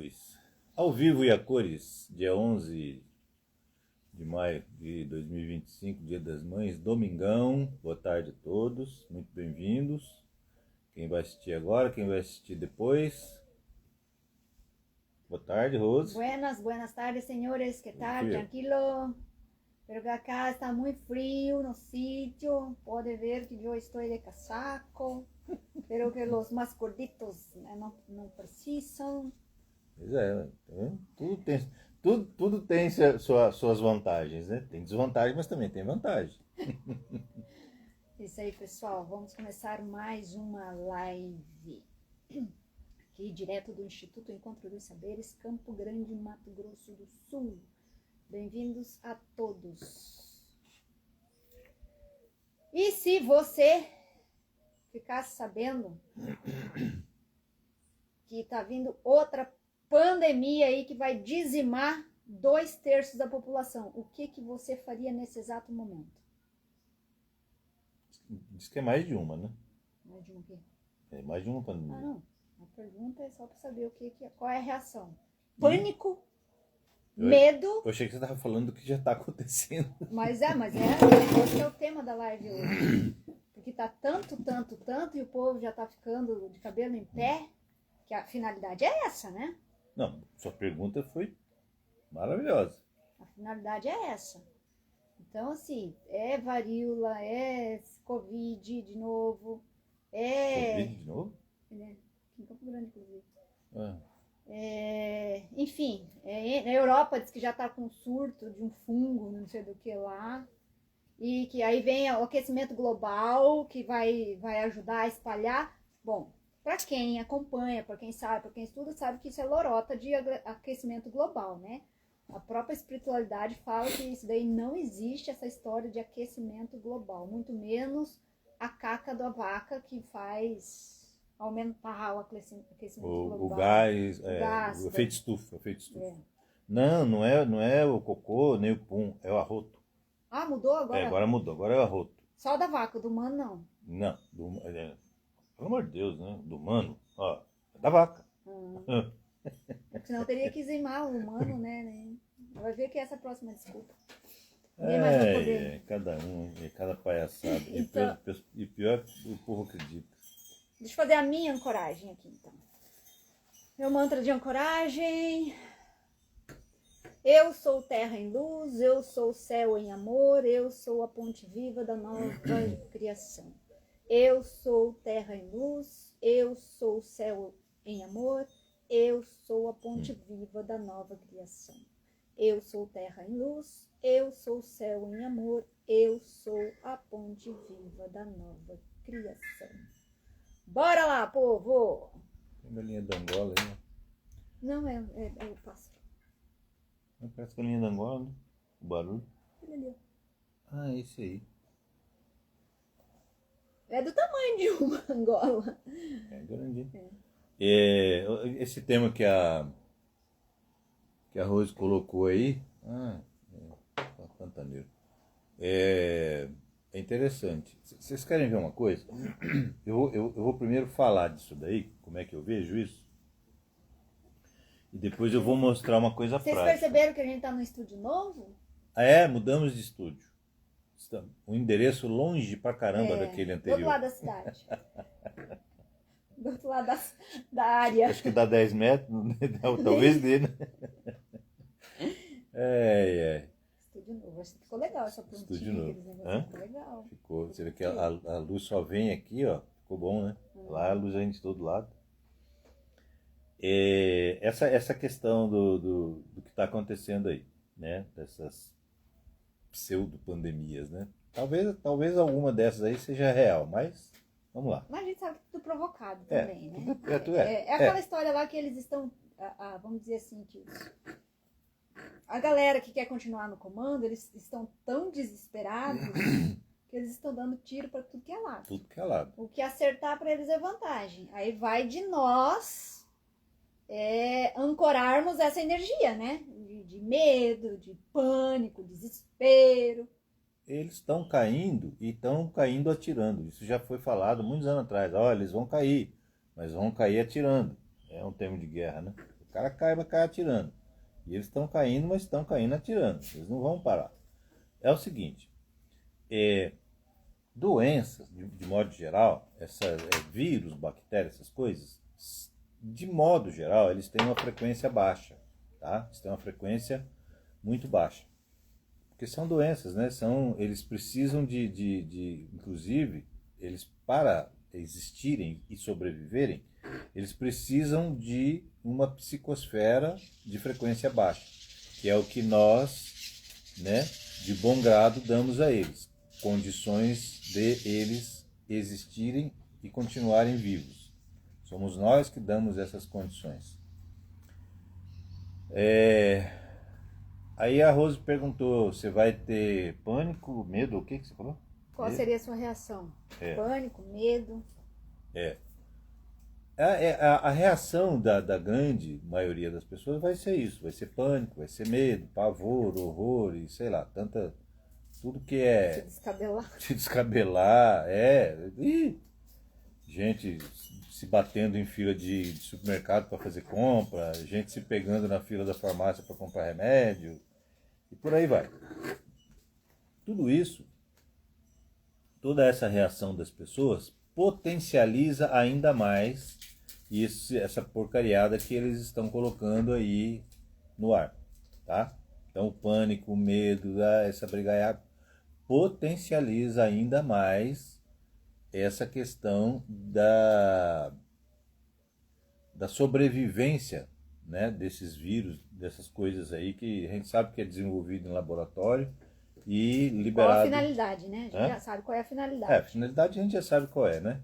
cores. Ao vivo e a cores, dia 11 de maio de 2025, Dia das Mães, domingão. Boa tarde a todos, muito bem-vindos. Quem vai assistir agora, quem vai assistir depois. Boa tarde, Rose. Buenas tardes, señores. ¿Qué tal? Frío. Tranquilo. Pero que acá está muy frío no sitio. Puede ver que yo estoy de casaco. Pero que los más gorditos no precisam. Pois é, tá vendo? Tudo tem suas vantagens, né? Tem desvantagem, mas também tem vantagem. Isso aí, pessoal. Vamos começar mais uma live. Aqui, direto do Instituto Encontro dos Saberes, Campo Grande, Mato Grosso do Sul. Bem-vindos a todos. E se você ficasse sabendo que tá vindo outra pandemia aí que vai dizimar 2/3 da população, o que você faria nesse exato momento? Diz que é mais de uma, né? Mais de um quê? É mais de uma pandemia. Ah, não. A pergunta é só para saber o que é, qual é a reação. Pânico, medo. Eu achei que você estava falando do que já está acontecendo. Mas esse é o tema da live hoje. Porque tá tanto, e o povo já tá ficando de cabelo em pé, que a finalidade é essa, né? Não, sua pergunta foi maravilhosa. A finalidade é essa. Então, assim, é varíola, é Covid de novo, Covid de novo? Aqui em Campo Grande, inclusive. Ah. Enfim, na Europa diz que já está com um surto de um fungo, não sei do que lá, e que aí vem o aquecimento global, que vai ajudar a espalhar. Bom, para quem acompanha, para quem sabe, para quem estuda, sabe que isso é lorota de aquecimento global, né? A própria espiritualidade fala que isso daí não existe, essa história de aquecimento global, muito menos a caca da vaca que faz aumentar o aquecimento global. O gás, o efeito estufa. É. Não é o cocô, nem o pum, é o arroto. Ah, mudou agora? Agora mudou, agora é o arroto. Só da vaca, do humano não. Não, pelo amor de Deus, né? Do humano, ó, é da vaca. Senão teria que dizimar o humano, né? Vai ver que essa é a próxima desculpa. Ninguém mais vai poder. Cada palhaçada. Então, E pior, o povo acredita. deixa eu fazer a minha ancoragem aqui, então. Meu mantra de ancoragem. Eu sou terra em luz, eu sou céu em amor, eu sou a ponte viva da nova criação. Eu sou terra em luz, eu sou céu em amor, eu sou a ponte viva da nova criação. Eu sou terra em luz, eu sou céu em amor, eu sou a ponte viva da nova criação. Bora lá, povo! Tem galinha da Angola aí, né? Não, é o pássaro. Parece galinha da Angola, né? O barulho. Olha ali. Ah, esse aí. É do tamanho de uma Angola. É grande. Esse tema que a Rose colocou aí, pantaneiro, é interessante. Vocês querem ver uma coisa? Eu vou primeiro falar disso daí, como é que eu vejo isso, e depois eu vou mostrar uma coisa Vocês prática. perceberam que a gente tá no estúdio novo? Mudamos de estúdio. Um endereço longe pra caramba daquele Do anterior. outro lado da cidade. Do outro lado da área. Acho que dá 10 metros, talvez dê, né? Estúdio novo. Acho que ficou legal essa plantinha. Estúdio novo. Ficou legal. Ficou. Você vê que a luz só vem aqui, ó. Ficou bom, né? Lá a luz vem de todo lado. Essa questão do que está acontecendo aí, né? Dessas pseudo-pandemias, né? Talvez alguma dessas aí seja real, mas vamos lá. Mas a gente sabe que tudo provocado também, né? É aquela história lá que eles estão, vamos dizer assim, que a galera que quer continuar no comando, eles estão tão desesperados que eles estão dando tiro para tudo que é lado. Tudo que é lado. O que acertar para eles é vantagem. Aí vai de nós ancorarmos essa energia, né? De medo, de pânico, desespero. Eles estão caindo e estão caindo atirando. Isso já foi falado muitos anos atrás. Olha, eles vão cair, mas vão cair atirando. É um termo de guerra, né? cara cai, vai cair atirando. E eles estão caindo, mas estão caindo atirando. Eles não vão parar. É o seguinte, doenças, de modo geral, vírus, bactérias, essas coisas, de modo geral, eles têm uma frequência baixa, tá? Eles têm uma frequência muito baixa. Porque são doenças, né? Eles precisam inclusive, eles para existirem e sobreviverem, eles precisam de uma psicosfera de frequência baixa, que é o que nós, né, de bom grado damos a eles, condições de eles existirem e continuarem vivos. Somos nós que damos essas condições. Aí a Rose perguntou, você vai ter pânico, medo, o que você falou? Qual seria a sua reação? Pânico, medo? A reação da grande maioria das pessoas vai ser isso, vai ser pânico, vai ser medo, pavor, horror e sei lá, tudo que é... Se descabelar, gente se batendo em fila de supermercado para fazer compra, gente se pegando na fila da farmácia para comprar remédio, e por aí vai. Tudo isso, toda essa reação das pessoas potencializa ainda mais essa porcariada que eles estão colocando aí no ar, tá? Então o pânico, o medo, essa brigaiada potencializa ainda mais essa questão da sobrevivência, né, desses vírus, dessas coisas aí que a gente sabe que é desenvolvido em laboratório e liberado... Qual a finalidade, né? A gente já sabe qual é a finalidade. A finalidade a gente já sabe qual é, né?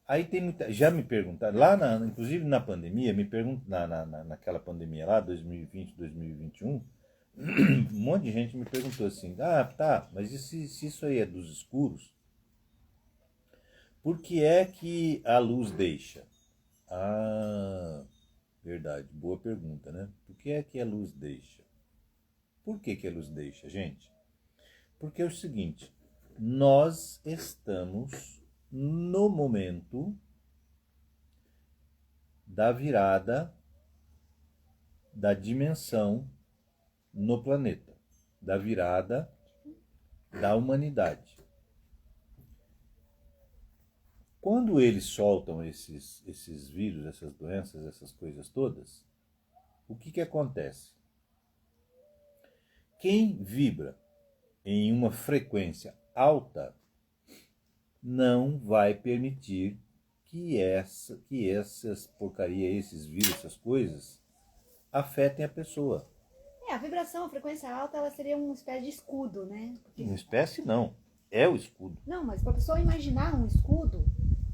Aí já me perguntaram, inclusive na pandemia, naquela pandemia lá, 2020, 2021, um monte de gente me perguntou assim, tá, mas e se isso aí é dos escuros, por que é que a luz deixa? Verdade, boa pergunta, né? Por que é que a luz deixa? Por que a luz deixa, gente? Porque é o seguinte, nós estamos no momento da virada da dimensão no planeta, da virada da humanidade. Quando eles soltam esses vírus, essas doenças, essas coisas todas, o que acontece? Quem vibra em uma frequência alta não vai permitir que essas porcarias, esses vírus, essas coisas, afetem a pessoa. A vibração, a frequência alta, ela seria uma espécie de escudo, né? Uma espécie não, é o escudo. Não, mas para a pessoa imaginar um escudo,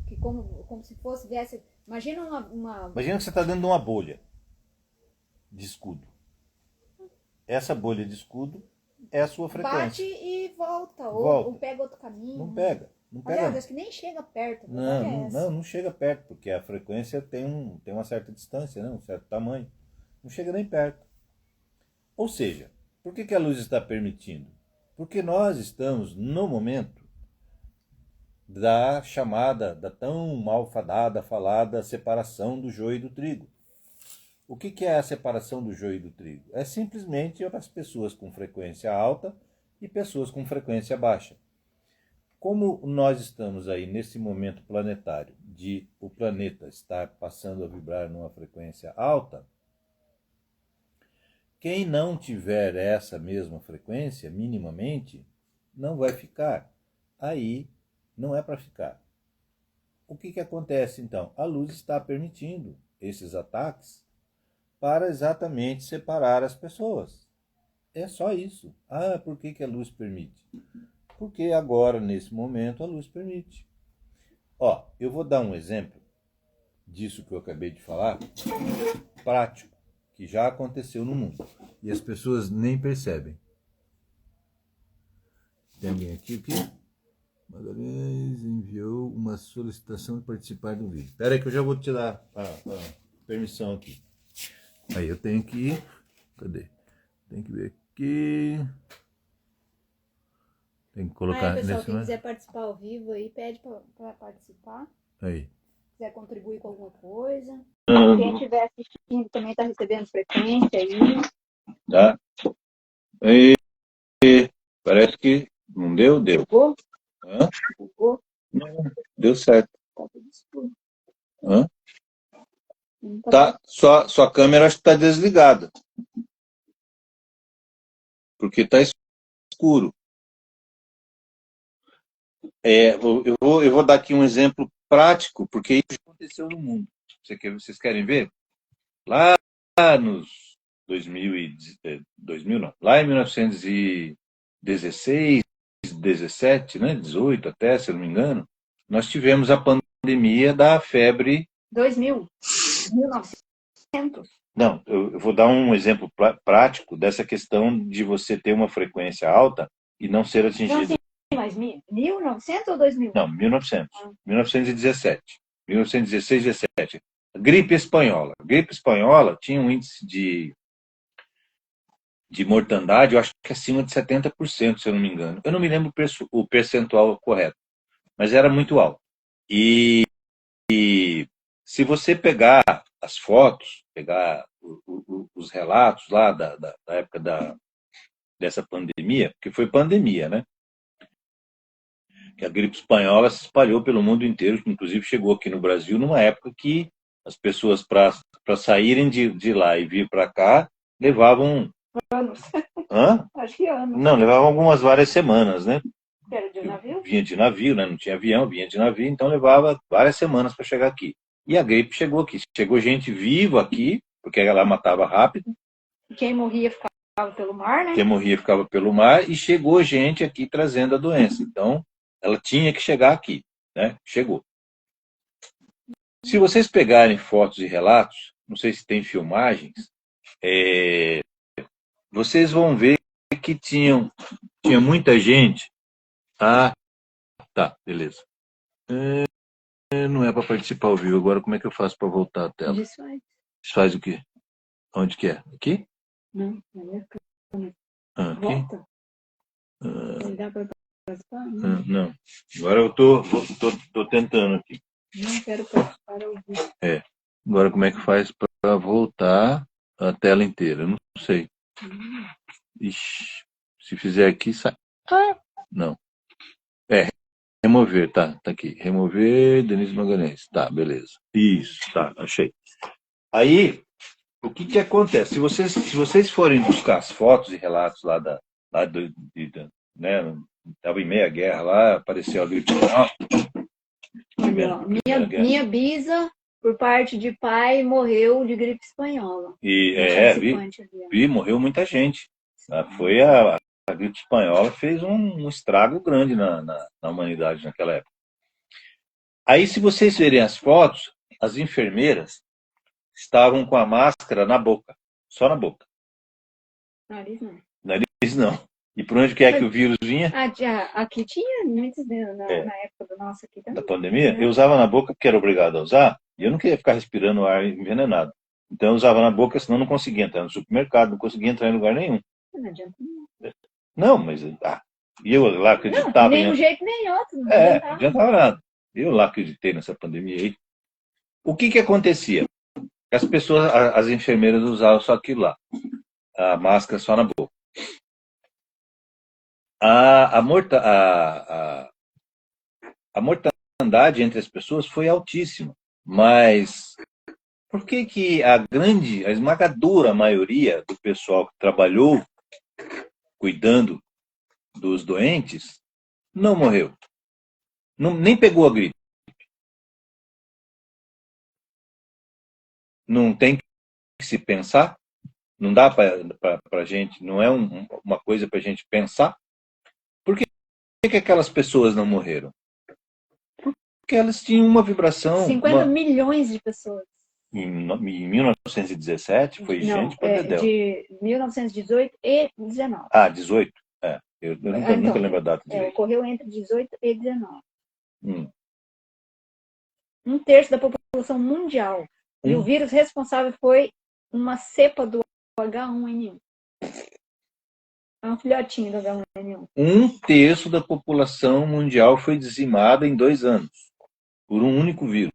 que como se viesse... Imagina Imagina que você está dentro de uma bolha de escudo. Essa bolha de escudo é a sua frequência. Bate e volta. Ou pega outro caminho. Não pega. Aliás, acho que nem chega perto. Não chega perto, porque a frequência tem uma certa distância, né? Um certo tamanho. Não chega nem perto. Ou seja, por que a luz está permitindo? Porque nós estamos no momento da tão malfadada, falada separação do joio e do trigo. O que é a separação do joio e do trigo? É simplesmente as pessoas com frequência alta e pessoas com frequência baixa. Como nós estamos aí nesse momento planetário de o planeta estar passando a vibrar numa frequência alta, quem não tiver essa mesma frequência, minimamente, não vai ficar. Aí não é para ficar. O que acontece então? A luz está permitindo esses ataques para exatamente separar as pessoas. É só isso. Por que a luz permite? Porque agora, nesse momento, a luz permite. Eu vou dar um exemplo disso que eu acabei de falar, prático, que já aconteceu no mundo. E as pessoas nem percebem. Tem alguém aqui? O quê? Magalhães enviou uma solicitação de participar do vídeo. Espera aí que eu já vou te dar a permissão aqui. Aí eu tenho que ir. Cadê? Tem que ver aqui. Tem que colocar pessoal, quem quiser participar ao vivo aí, pede para participar. Aí. Quiser contribuir com alguma coisa. Quem estiver assistindo também está recebendo frequência aí. Tá? E parece que não deu, deu. Bugou? Hã? Bugou? Não, deu certo. Tá tudo escuro. Hã? Não tá Tá, sua câmera acho que está desligada. Porque está escuro. Eu vou dar aqui um exemplo prático, porque isso aconteceu no mundo. Vocês querem ver? Lá nos 2000 não, lá em 1916, 17, né, 18 até, se eu não me engano, nós tivemos a pandemia da febre. 2000. 1900. Não, eu vou dar um exemplo prático dessa questão de você ter uma frequência alta e não ser Não, atingido. sim, mas 1900 ou 2000? Não, 1900. 1917. 1916, 17. Gripe espanhola. A gripe espanhola tinha um índice de mortandade, eu acho que acima de 70%, se eu não me engano. Eu não me lembro o percentual correto, mas era muito alto. E se você pegar as fotos, pegar os relatos lá da época dessa pandemia, porque foi pandemia, né? Que a gripe espanhola se espalhou pelo mundo inteiro, inclusive chegou aqui no Brasil numa época que as pessoas, para saírem de lá e vir para cá, levavam... Anos. Hã? Acho que anos. Não, levavam várias semanas, né? Era de navio? Vinha de navio, né? Não tinha avião, vinha de navio, então levava várias semanas para chegar aqui. E a gripe chegou aqui. Chegou gente viva aqui, porque ela matava rápido. Quem morria ficava pelo mar, né? Quem morria ficava pelo mar, e chegou gente aqui trazendo a doença. Então, ela tinha que chegar aqui, né? Chegou. Se vocês pegarem fotos e relatos, não sei se tem filmagens, vocês vão ver que tinha muita gente. Ah, tá, beleza. Não é para participar ao vivo. Agora, como é que eu faço para voltar à tela? Desfaz. Desfaz o quê? Onde que é? Aqui? Não, na minha câmera. Aqui? Volta. Não dá para participar? Não. Agora eu tô tentando aqui. Não quero participar ao vivo. Agora, como é que faz para voltar a tela inteira? Eu não sei. Ixi, se fizer aqui, sai. Não. Remover, tá aqui. Remover, Denise Magalhães. Tá, beleza. Isso, tá, achei. Aí, o que acontece? Se vocês forem buscar as fotos e relatos lá né, estava em meia guerra lá, apareceu a gripe espanhola. Minha bisa, por parte de pai, morreu de gripe espanhola. E morreu muita gente. Foi a gripe espanhola fez um estrago grande na humanidade naquela época. Aí, se vocês verem as fotos, as enfermeiras estavam com a máscara na boca, só na boca. Nariz não. Nariz não. E por onde que é que o vírus vinha? Aqui tinha muitos na época do nosso aqui também. Da pandemia? Eu usava na boca porque era obrigado a usar, e eu não queria ficar respirando ar envenenado. Então eu usava na boca, senão não conseguia entrar no supermercado, não conseguia entrar em lugar nenhum. Não adianta. Não, mas e eu lá acreditava. Não, nem um jeito nem outro. Não adiantava nada. Eu lá acreditei nessa pandemia aí. O que acontecia? As pessoas, as enfermeiras usavam só aquilo lá, a máscara só na boca. A mortandade entre as pessoas foi altíssima, mas por que a esmagadora maioria do pessoal que trabalhou cuidando dos doentes não morreu? Nem pegou a gripe. Não tem que se pensar? Não dá para a gente, não é uma coisa para a gente pensar? Por que aquelas pessoas não morreram? Porque elas tinham uma vibração... 50 milhões de pessoas. Em 1917 foi gente para dedéu. De 1918 e 19. 18. Eu nunca lembro a data direito. Ocorreu entre 18 e 19. 1/3 da população mundial. E o vírus responsável foi uma cepa do H1N1. É um filhotinho do H1N1. 1/3 da população mundial foi dizimada em 2 anos. Por um único vírus.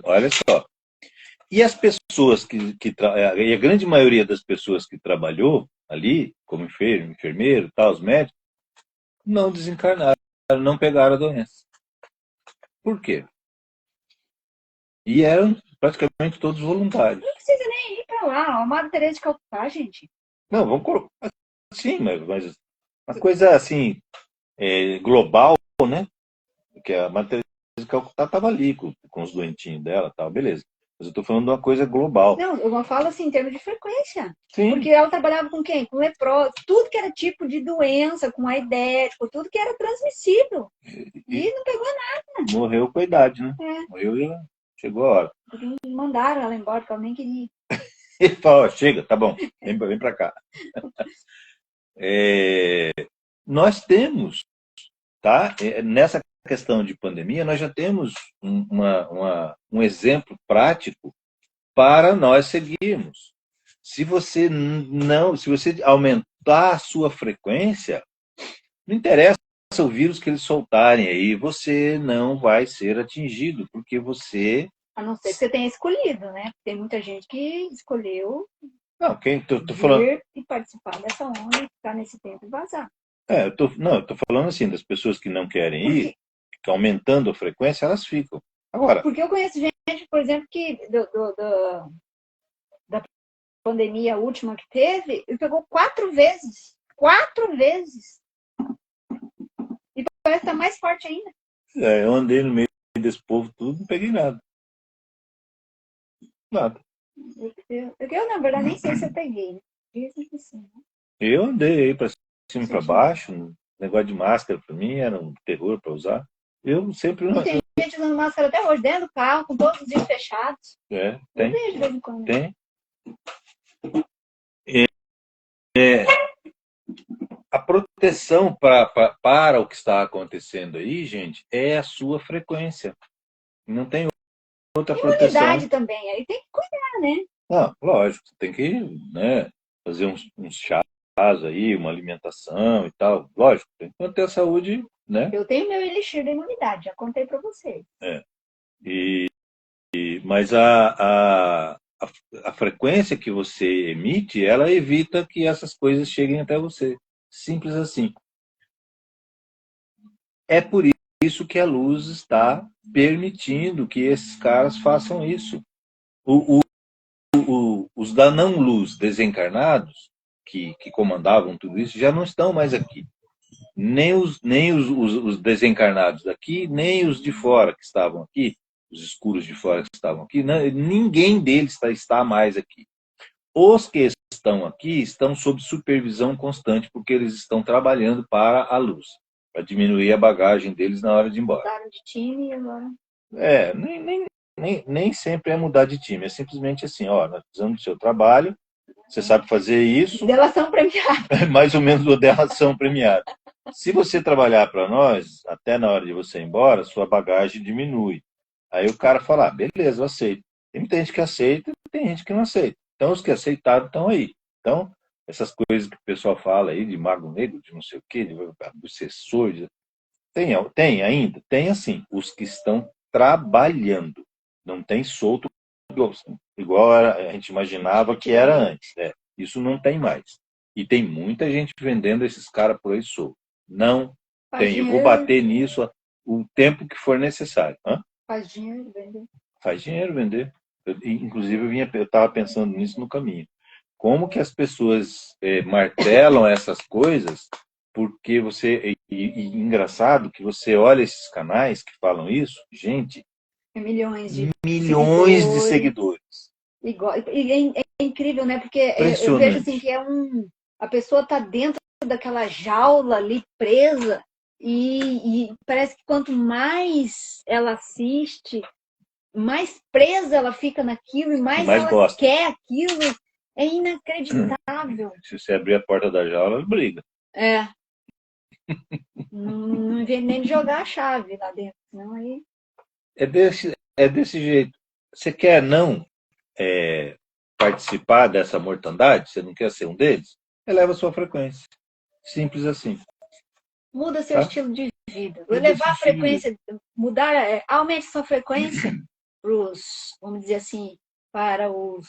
Olha só. E as pessoas e a grande maioria das pessoas que trabalhou ali, como enfermeiro, tal, os médicos, não desencarnaram, não pegaram a doença. Por quê? E eram praticamente todos voluntários. Não precisa nem ir pra lá. A Madre Teresa de Calcutá, gente. Não, vamos colocar. Sim, mas uma coisa assim, global, né? Porque a Maria de Calcutá estava ali com os doentinhos dela, tal, beleza. Mas eu estou falando de uma coisa global. Não, eu falo assim em termos de frequência. Sim. Porque ela trabalhava com quem? Com leproso. Tudo que era tipo de doença, com aidético, tudo que era transmissível. E não pegou nada. Morreu com a idade, né? É. Morreu e chegou a hora. Porque mandaram ela embora, porque ela nem queria. Ele falou, chega, tá bom, vem para cá. Nós temos, tá? Nessa questão de pandemia, nós já temos um exemplo prático para nós seguirmos. Se você aumentar a sua frequência, não interessa o vírus que eles soltarem aí, você não vai ser atingido, porque você... A não ser que você tenha escolhido, né? Tem muita gente que escolheu não, tô falando... vir e participar dessa onda e ficar nesse tempo e vazar. eu tô falando assim, das pessoas que não querem ir, que aumentando a frequência, elas ficam. Agora... Porque eu conheço gente, por exemplo, que da pandemia última que teve, ele pegou 4 vezes. 4 vezes. E parece estar mais forte ainda. Eu andei no meio desse povo tudo, não peguei nada. Nada. Eu na verdade, nem sei se eu peguei. Né? Dizem que sim. Eu andei aí para cima e para baixo. Negócio de máscara para mim era um terror para usar. Eu sempre... E tem gente usando máscara até hoje, dentro do carro, com todos os dias fechados. Tem. Eu vejo de vez em quando. Tem. A proteção para o que está acontecendo aí, gente, é a sua frequência. Não tem outra proteção. Imunidade também, aí tem que cuidar, né? Não, lógico, tem que, né, fazer uns chás aí, uma alimentação e tal. Lógico, tem que manter a saúde, né? Eu tenho meu elixir da imunidade, já contei para vocês. Mas a frequência que você emite, ela evita que essas coisas cheguem até você. Simples assim. É por isso que a luz está permitindo que esses caras façam isso. Os da não-luz desencarnados, que comandavam tudo isso, já não estão mais aqui. Nem os desencarnados daqui, nem os de fora que estavam aqui, os escuros de fora que estavam aqui, ninguém deles está mais aqui. Os que estão aqui estão sob supervisão constante, porque eles estão trabalhando para a luz, para diminuir a bagagem deles na hora de ir embora. Mudaram de time e agora... Nem sempre é mudar de time, é simplesmente assim, ó, nós precisamos do seu trabalho, você sabe fazer isso... Delação premiada. Mais ou menos o delação premiada. Se você trabalhar para nós, até na hora de você ir embora, sua bagagem diminui. Aí o cara fala, beleza, eu aceito. Tem muita gente que aceita, tem gente que não aceita. Então, os que aceitaram estão aí. Então, essas coisas que o pessoal fala aí, de mago negro, de não sei o quê, de obsessor, tem ainda? Tem, assim, os que estão trabalhando. Não tem solto, igual a gente imaginava que era antes. Isso não tem mais. E tem muita gente vendendo esses caras por aí solto. Não tem. Eu vou bater nisso o tempo que for necessário. Faz dinheiro vender. Faz dinheiro vender. Inclusive, eu estava pensando nisso no caminho. Como que as pessoas martelam essas coisas, porque você... engraçado que você olha esses canais que falam isso, gente... milhões de seguidores. Igual, e é incrível, né? Porque eu vejo assim que a pessoa está dentro daquela jaula ali presa e parece que quanto mais ela assiste, mais presa ela fica naquilo e mais ela gosta. Quer aquilo. É inacreditável. Se você abrir a porta da jaula, ela briga. Não vem nem jogar a chave lá dentro, não aí. É desse jeito. Você quer não participar dessa mortandade? Você não quer ser um deles? Eleva a sua frequência. Simples assim. Muda seu estilo de vida. Elevar a frequência, aumente sua frequência. vamos dizer assim, para os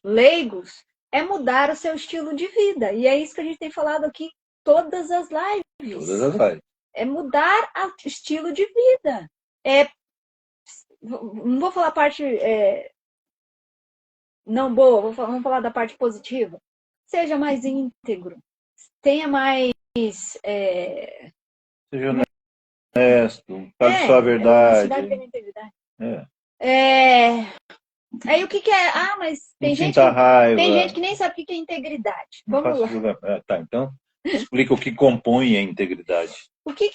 leigos, é mudar o seu estilo de vida. E é isso que a gente tem falado aqui todas as lives. Todas as lives. É mudar o estilo de vida. Não vou falar a parte não boa, vamos falar da parte positiva. Seja mais íntegro. Tenha mais... Seja honesto, fale só a verdade. Aí o que é? Ah, mas tem gente que nem sabe o que é integridade. Vamos lá. Tá, então explica o que compõe a integridade. O que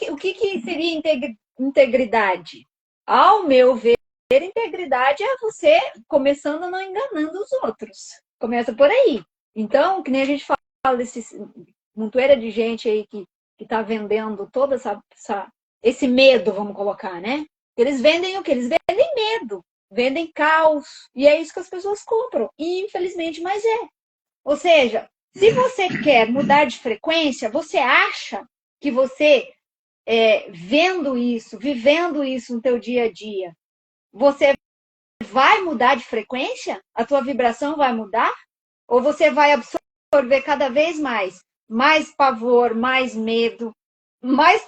seria integridade? Ao meu ver, integridade é você começando não enganando os outros. Começa por aí. Então, que nem a gente fala desse montoeira de gente aí que está vendendo todo esse medo, vamos colocar, né? Eles vendem o quê? Eles vendem medo, vendem caos. E é isso que as pessoas compram. E, infelizmente, mas é. Ou seja, se você quer mudar de frequência, você acha que você, vendo isso, vivendo isso no teu dia a dia, você vai mudar de frequência? A tua vibração vai mudar? Ou você vai absorver cada vez mais pavor, mais medo, mais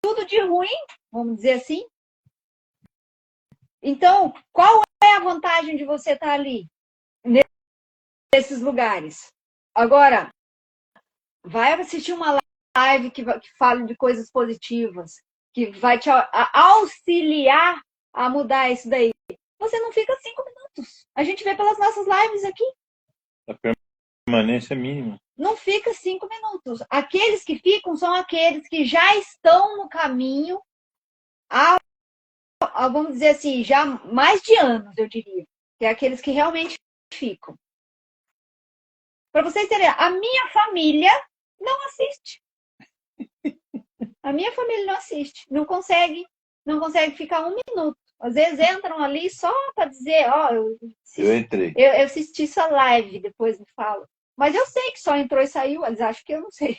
tudo de ruim, vamos dizer assim? Então, qual é a vantagem de você estar ali, nesses lugares? Agora, vai assistir uma live que fale de coisas positivas, que vai te auxiliar a mudar isso daí. Você não fica 5 minutos. A gente vê pelas nossas lives aqui. A permanência mínima. Não fica 5 minutos. Aqueles que ficam são aqueles que já estão no caminho vamos dizer assim, já mais de anos, eu diria. Que é aqueles que realmente ficam. Para vocês terem, a minha família não assiste. A minha família não assiste. Não consegue ficar 1 minuto. Às vezes entram ali só para dizer, eu entrei. Eu assisti sua live, depois me fala. Mas eu sei que só entrou e saiu, eles acham que eu não sei.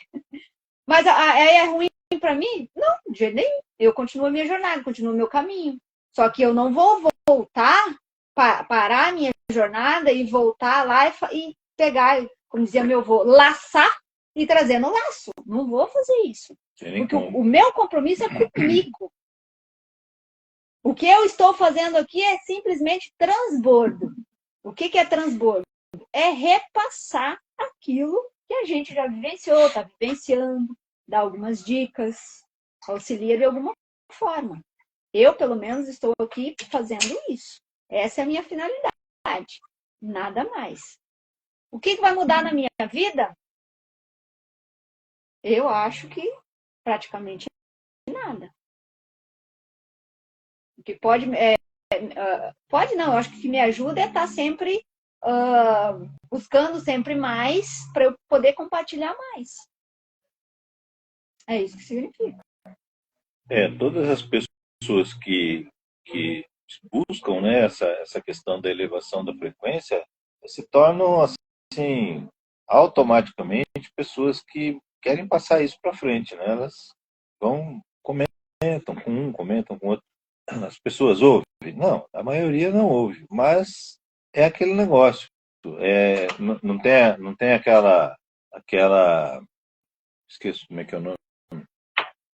Mas aí é ruim para mim? Não, de jeito nenhum. Eu continuo a minha jornada, continuo o meu caminho. Só que eu não vou voltar, parar a minha jornada e voltar lá e pegar, como dizia meu avô, laçar e trazer no laço. Não vou fazer isso. Porque o meu compromisso é comigo. O que eu estou fazendo aqui é simplesmente transbordo. O que é transbordo? É repassar aquilo que a gente já vivenciou, está vivenciando, dar algumas dicas, auxilia de alguma forma. Eu, pelo menos, estou aqui fazendo isso. Essa é a minha finalidade. Nada mais. O que vai mudar na minha vida? Eu acho que praticamente nada. O que pode não, eu acho que o que me ajuda é estar sempre buscando sempre mais para eu poder compartilhar mais. É isso que significa. Todas as pessoas que buscam, né, essa questão da elevação da frequência se tornam assim automaticamente pessoas que querem passar isso para frente, né? Elas comentam com um, comentam com outro. As pessoas ouvem? Não, a maioria não ouve, mas é aquele negócio. Não tem aquela esqueço como é que é o nome.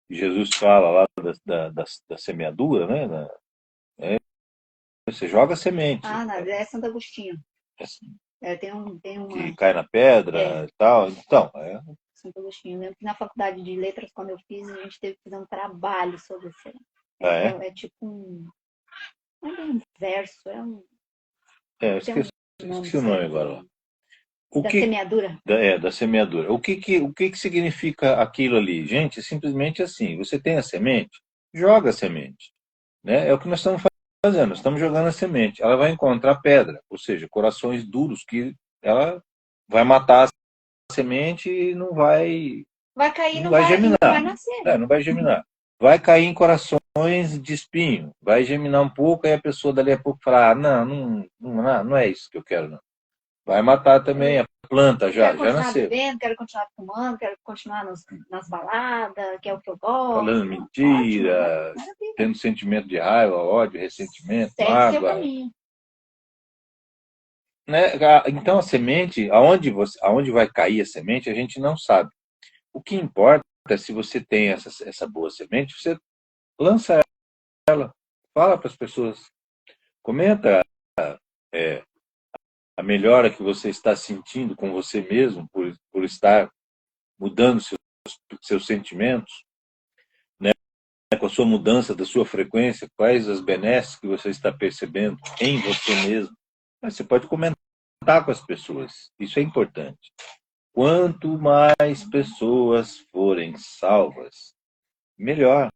Jesus fala lá da semeadura, né? Você joga semente. É Santo Agostinho. Tem uma... Que cai na pedra e tal. Então, Santo Agostinho. Eu lembro que na faculdade de letras, quando eu fiz, a gente teve que fazer um trabalho sobre isso. É tipo um verso. Esqueci o nome agora. Semeadura? Da semeadura. O que significa aquilo ali? Gente, é simplesmente assim. Você tem a semente, joga a semente. Né? É o que nós estamos fazendo. Nós estamos jogando a semente. Ela vai encontrar pedra, ou seja, corações duros que ela vai matar a semente e não vai... Vai cair, não vai germinar. Não vai nascer. Não vai germinar. Vai cair em corações de espinho. Vai germinar um pouco, aí a pessoa dali a pouco fala, não é isso que eu quero, não. Vai matar também a planta, já Quero continuar nasceu. bebendo, quero continuar fumando, quero continuar nas baladas, que é o que eu gosto. Falando Ótimo, mentira, maravilha. tendo sentimento de raiva, ódio, ressentimento, Segue seu mágoa. caminho. Né? Então a semente, aonde vai cair a semente, a gente não sabe. O que importa é se você tem essa boa semente, você lança ela, fala para as pessoas, comenta é, a melhora que você está sentindo com você mesmo por estar mudando seus sentimentos, né? Com a sua mudança da sua frequência, quais as benesses que você está percebendo em você mesmo. Mas você pode comentar com as pessoas, isso é importante. Quanto mais pessoas forem salvas, melhor.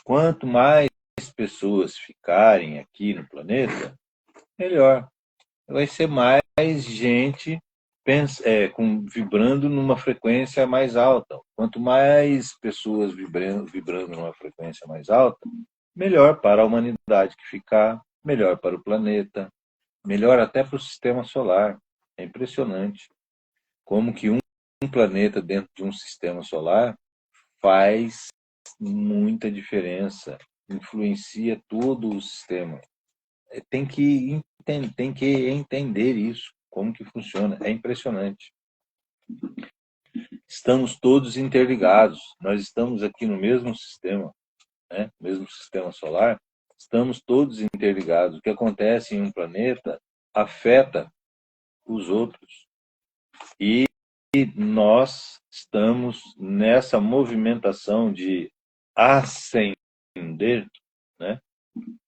Quanto mais pessoas ficarem aqui no planeta, melhor. Vai ser mais gente vibrando numa frequência mais alta. Quanto mais pessoas vibrando numa frequência mais alta, melhor para a humanidade que ficar, melhor para o planeta, melhor até para o sistema solar. É impressionante como que um planeta dentro de um sistema solar faz muita diferença, influencia todo o sistema. Tem que entender isso, como que funciona. É impressionante. Estamos todos interligados. Nós estamos aqui no mesmo sistema, né? Mesmo sistema solar. Estamos todos interligados. O que acontece em um planeta afeta os outros. E nós estamos nessa movimentação de ascender, né?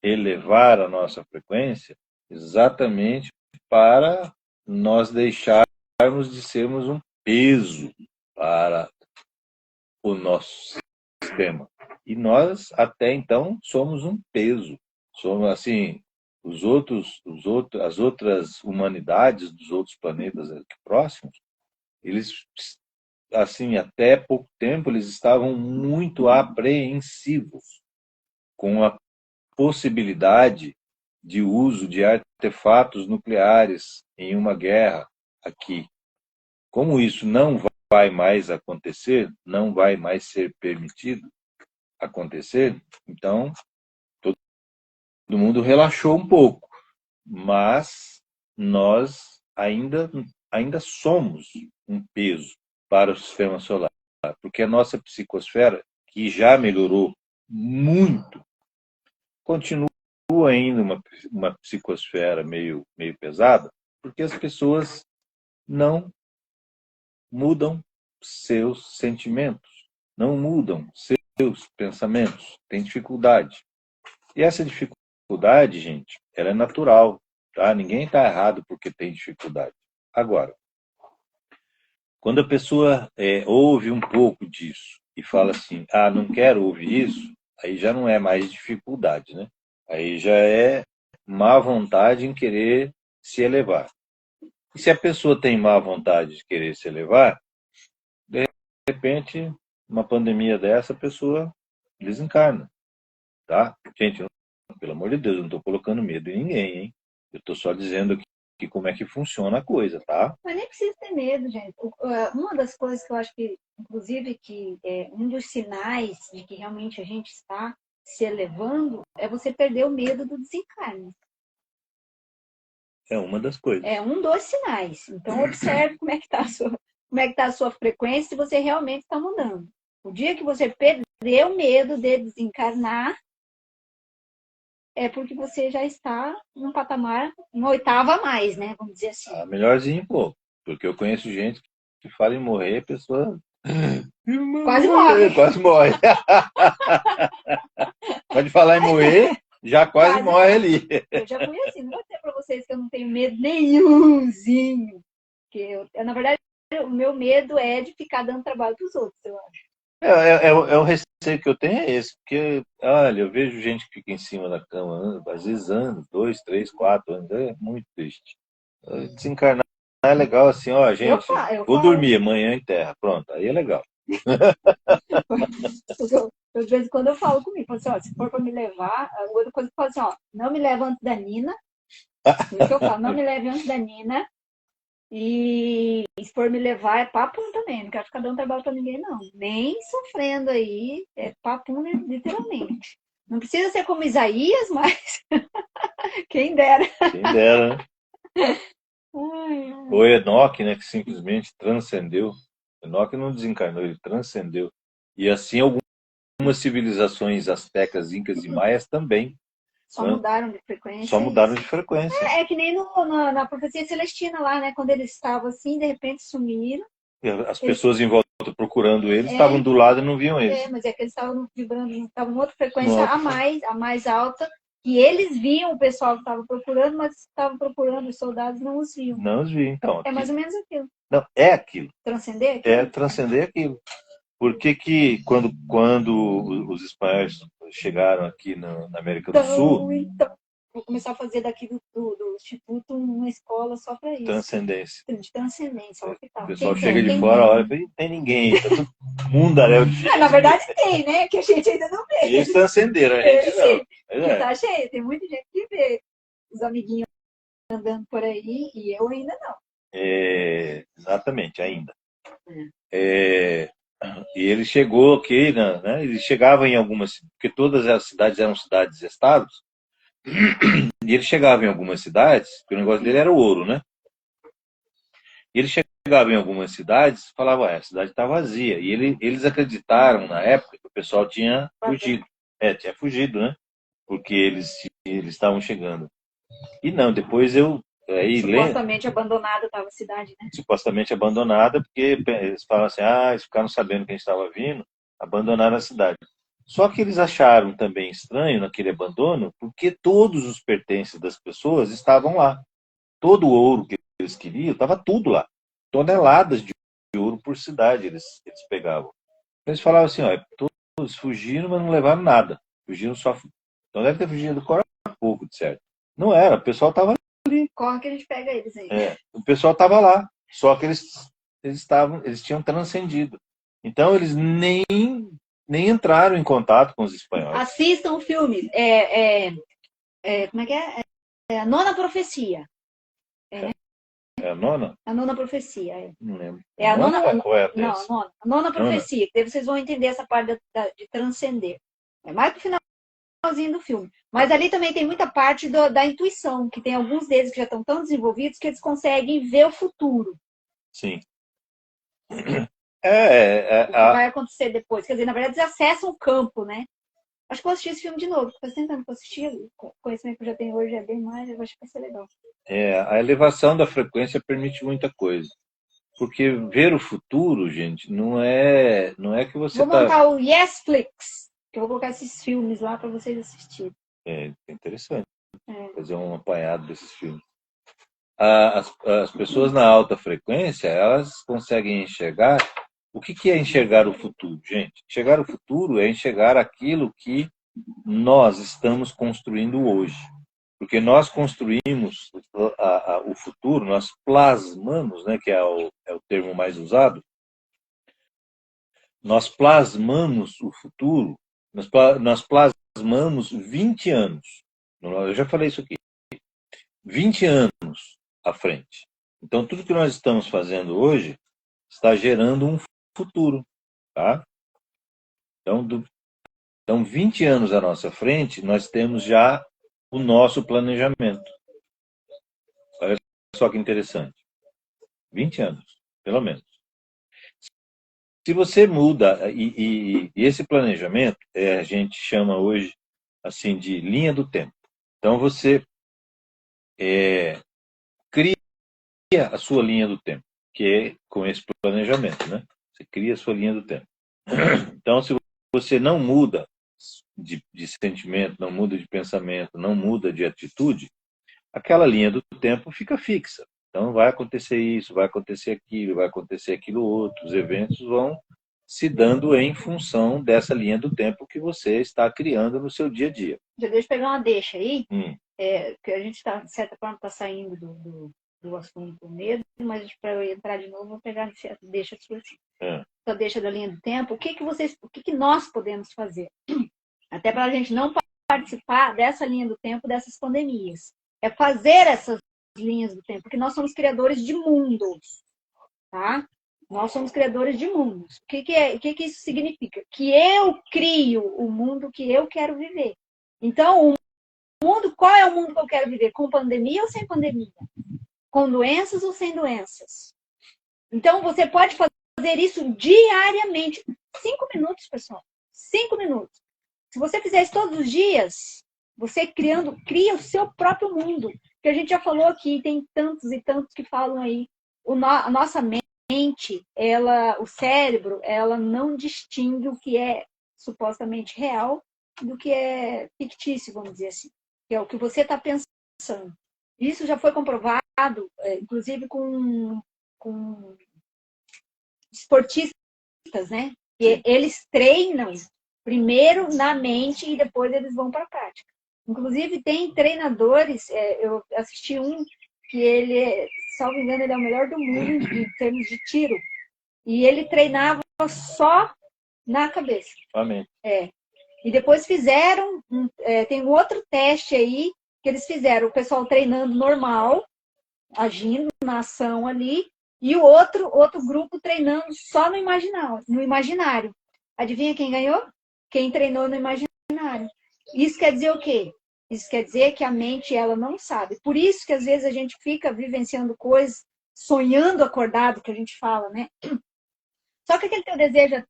Elevar a nossa frequência, exatamente para nós deixarmos de sermos um peso para o nosso sistema. E nós, até então, somos um peso. Somos, assim, as outras humanidades dos outros planetas aqui próximos, eles, assim, até pouco tempo, eles estavam muito apreensivos com a possibilidade de uso de artefatos nucleares em uma guerra aqui. Como isso não vai mais acontecer, não vai mais ser permitido acontecer, então todo mundo relaxou um pouco, mas nós ainda somos um peso para o sistema solar, porque a nossa psicosfera, que já melhorou muito, continua ainda uma psicosfera meio pesada, porque as pessoas não mudam seus sentimentos, não mudam seus pensamentos, têm dificuldade. E essa dificuldade, gente, ela é natural, tá? Ninguém está errado porque tem dificuldade. Agora, quando a pessoa ouve um pouco disso e fala assim, ah, não quero ouvir isso, aí já não é mais dificuldade, né? Aí já é má vontade em querer se elevar. E se a pessoa tem má vontade de querer se elevar, de repente, uma pandemia dessa, a pessoa desencarna, tá? Gente, pelo amor de Deus, eu não estou colocando medo em ninguém, hein? Eu estou só dizendo que como é que funciona a coisa, tá? Mas nem precisa ter medo, gente. Uma das coisas que eu acho que, inclusive, que é um dos sinais de que realmente a gente está se elevando é você perder o medo do desencarne. É uma das coisas. É um dos sinais. Então, observe como é que está a sua frequência se você realmente está mudando. O dia que você perder o medo de desencarnar, é porque você já está num patamar, uma oitava a mais, né? Vamos dizer assim. Ah, melhorzinho um pouco. Porque eu conheço gente que fala em morrer, a pessoa Quase morre. quase morre. Pode falar em morrer, já quase morre ali. Eu já fui assim, não vou dizer para vocês que eu não tenho medo nenhumzinho. Na verdade, o meu medo é de ficar dando trabalho para os outros, eu acho. O receio que eu tenho é esse, porque, olha, eu vejo gente que fica em cima da cama, às vezes anos, 2, 3, 4 anos, é muito triste. Desencarnar é legal assim, ó, gente, vou dormir, amanhã em terra, pronto, aí é legal. De vez em quando eu falo comigo, assim, ó, se for para me levar, a outra coisa que eu falo assim, ó, não me leva antes da Nina, isso que eu falo, não me leve antes da Nina, E se for me levar, é papum também. Não quero ficar dando trabalho pra ninguém, não. Nem sofrendo aí, é papum, né? Literalmente. Não precisa ser como Isaías, mas quem dera. Quem dera, né? Ai, O Enoque, né, que simplesmente transcendeu. Enoque não desencarnou, ele transcendeu. E assim algumas civilizações astecas, incas e maias também, só né, mudaram de só frequência, é mudaram isso. de frequência. É que nem na profecia celestina lá, né? Quando eles estavam assim, de repente sumiram. E as Eles, pessoas em volta procurando eles estavam é, do lado e não viam eles. mas é que eles estavam vibrando, estavam em outra frequência Nossa, a mais alta, e eles viam o pessoal que estava procurando, mas estavam procurando, os soldados não os viam. não os vi. Então, É mais aqui, ou menos aquilo. não, é aquilo. Transcender É aquilo? transcender aquilo. Por que que quando os espanhóis chegaram aqui na América do Sul, Então, vou começar a fazer daqui do Instituto uma escola só para isso. transcendência. De transcendência, olha que O tal. pessoal Quem chega tem, de quem fora, olha, tem. não tem ninguém, tá todo mundaréu de Na gente. verdade tem, né? Que a gente ainda não E vê. eles transcenderam, a gente não. Sim, Mas que é, tá cheio. Tem muita gente que vê os amiguinhos andando por aí e eu ainda não. exatamente, ainda. É. É, e ele chegou aqui, né, ele chegava em algumas, porque todas as cidades eram cidades-estados, e ele chegava em algumas cidades, porque o negócio dele era o ouro, né? E ele chegava em algumas cidades e falava, a cidade está vazia. E eles acreditaram na época que o pessoal tinha fugido. Tinha fugido, né? Porque eles estavam chegando. E não, depois eu aí lendo, Supostamente abandonada estava a cidade, né? supostamente abandonada, porque eles falam assim, eles ficaram sabendo que a gente estava vindo, abandonaram a cidade. Só que eles acharam também estranho naquele abandono, porque todos os pertences das pessoas estavam lá. Todo o ouro que eles queriam, estava tudo lá. Toneladas de ouro por cidade eles pegavam. Eles falavam assim, todos fugiram, mas não levaram nada. Fugiram só. Então deve ter fugido pouco, de certo. Não era, o pessoal estava ali. Corre que a gente pega eles aí. O pessoal estava lá. Só que eles tinham transcendido. Então eles nem entraram em contato com os espanhóis. Assistam o filme. Como é que é? É a Nona Profecia. É a nona? A Nona Profecia. Não lembro. É a nona. Ou é a Não, dez? a nona profecia. Daí vocês vão entender essa parte de transcender. É mais pro finalzinho do filme. Mas ali também tem muita parte da intuição, que tem alguns deles que já estão tão desenvolvidos que eles conseguem ver o futuro. Sim. O que vai acontecer depois. Quer dizer, na verdade, eles acessam o campo, né? Acho que vou assistir esse filme de novo. Faz tempo que eu assisti. O conhecimento que eu já tenho hoje é bem mais. Eu acho que vai ser legal. A elevação da frequência permite muita coisa. Porque ver o futuro, gente, não é que você Vou montar o Yesflix, que eu vou colocar esses filmes lá para vocês assistirem. É interessante É. fazer um apanhado desses filmes. As pessoas na alta frequência, elas conseguem enxergar. O que é enxergar o futuro, gente? Enxergar o futuro é enxergar aquilo que nós estamos construindo hoje. Porque nós construímos o futuro, nós plasmamos, né, que é o termo mais usado, nós plasmamos o futuro, nós plasmamos 20 anos. Eu já falei isso aqui. 20 anos à frente. Então, tudo que nós estamos fazendo hoje está gerando um futuro. Tá? Então 20 anos à nossa frente, nós temos já o nosso planejamento. Olha só que interessante. 20 anos, pelo menos. Se você muda, e esse planejamento, a gente chama hoje assim de linha do tempo. Então você cria a sua linha do tempo, que é com esse planejamento, né? Você cria a sua linha do tempo. Então, se você não muda de sentimento, não muda de pensamento, não muda de atitude, aquela linha do tempo fica fixa. Então, vai acontecer isso, vai acontecer aquilo outro. Os eventos vão se dando em função dessa linha do tempo que você está criando no seu dia a dia. Já deixa eu pegar uma deixa aí, que a gente está, de certa forma, está saindo do assunto mesmo, mas para eu entrar de novo, vou pegar deixa por assim. Então, deixa da linha do tempo. O que nós podemos fazer? Até para a gente não participar dessa linha do tempo, dessas pandemias. É fazer essas linhas do tempo, porque nós somos criadores de mundos, tá? Nós somos criadores de mundos. O que isso significa? Que eu crio o mundo que eu quero viver. Então, qual é o mundo que eu quero viver? Com pandemia ou sem pandemia? Com doenças ou sem doenças? Então, você pode fazer isso diariamente. 5 minutos, pessoal. 5 minutos. Se você fizer isso todos os dias, você cria o seu próprio mundo. Que a gente já falou aqui, tem tantos e tantos que falam aí. A nossa mente, o cérebro, ela não distingue o que é supostamente real do que é fictício, vamos dizer assim. Que é o que você está pensando. Isso já foi comprovado, inclusive com esportistas, né? Que eles treinam primeiro na mente e depois eles vão para a prática. Inclusive, tem treinadores, eu assisti um que ele, salvo engano, ele é o melhor do mundo em termos de tiro. E ele treinava só na cabeça. Amém. E depois fizeram, tem um outro teste aí, que eles fizeram, o pessoal treinando normal, agindo na ação ali, e o outro grupo treinando só no imaginário. Adivinha quem ganhou? Quem treinou no imaginário. Isso quer dizer o quê? Isso quer dizer que a mente, ela não sabe. Por isso que às vezes a gente fica vivenciando coisas, sonhando acordado, que a gente fala, né? Só que aquele teu desejo é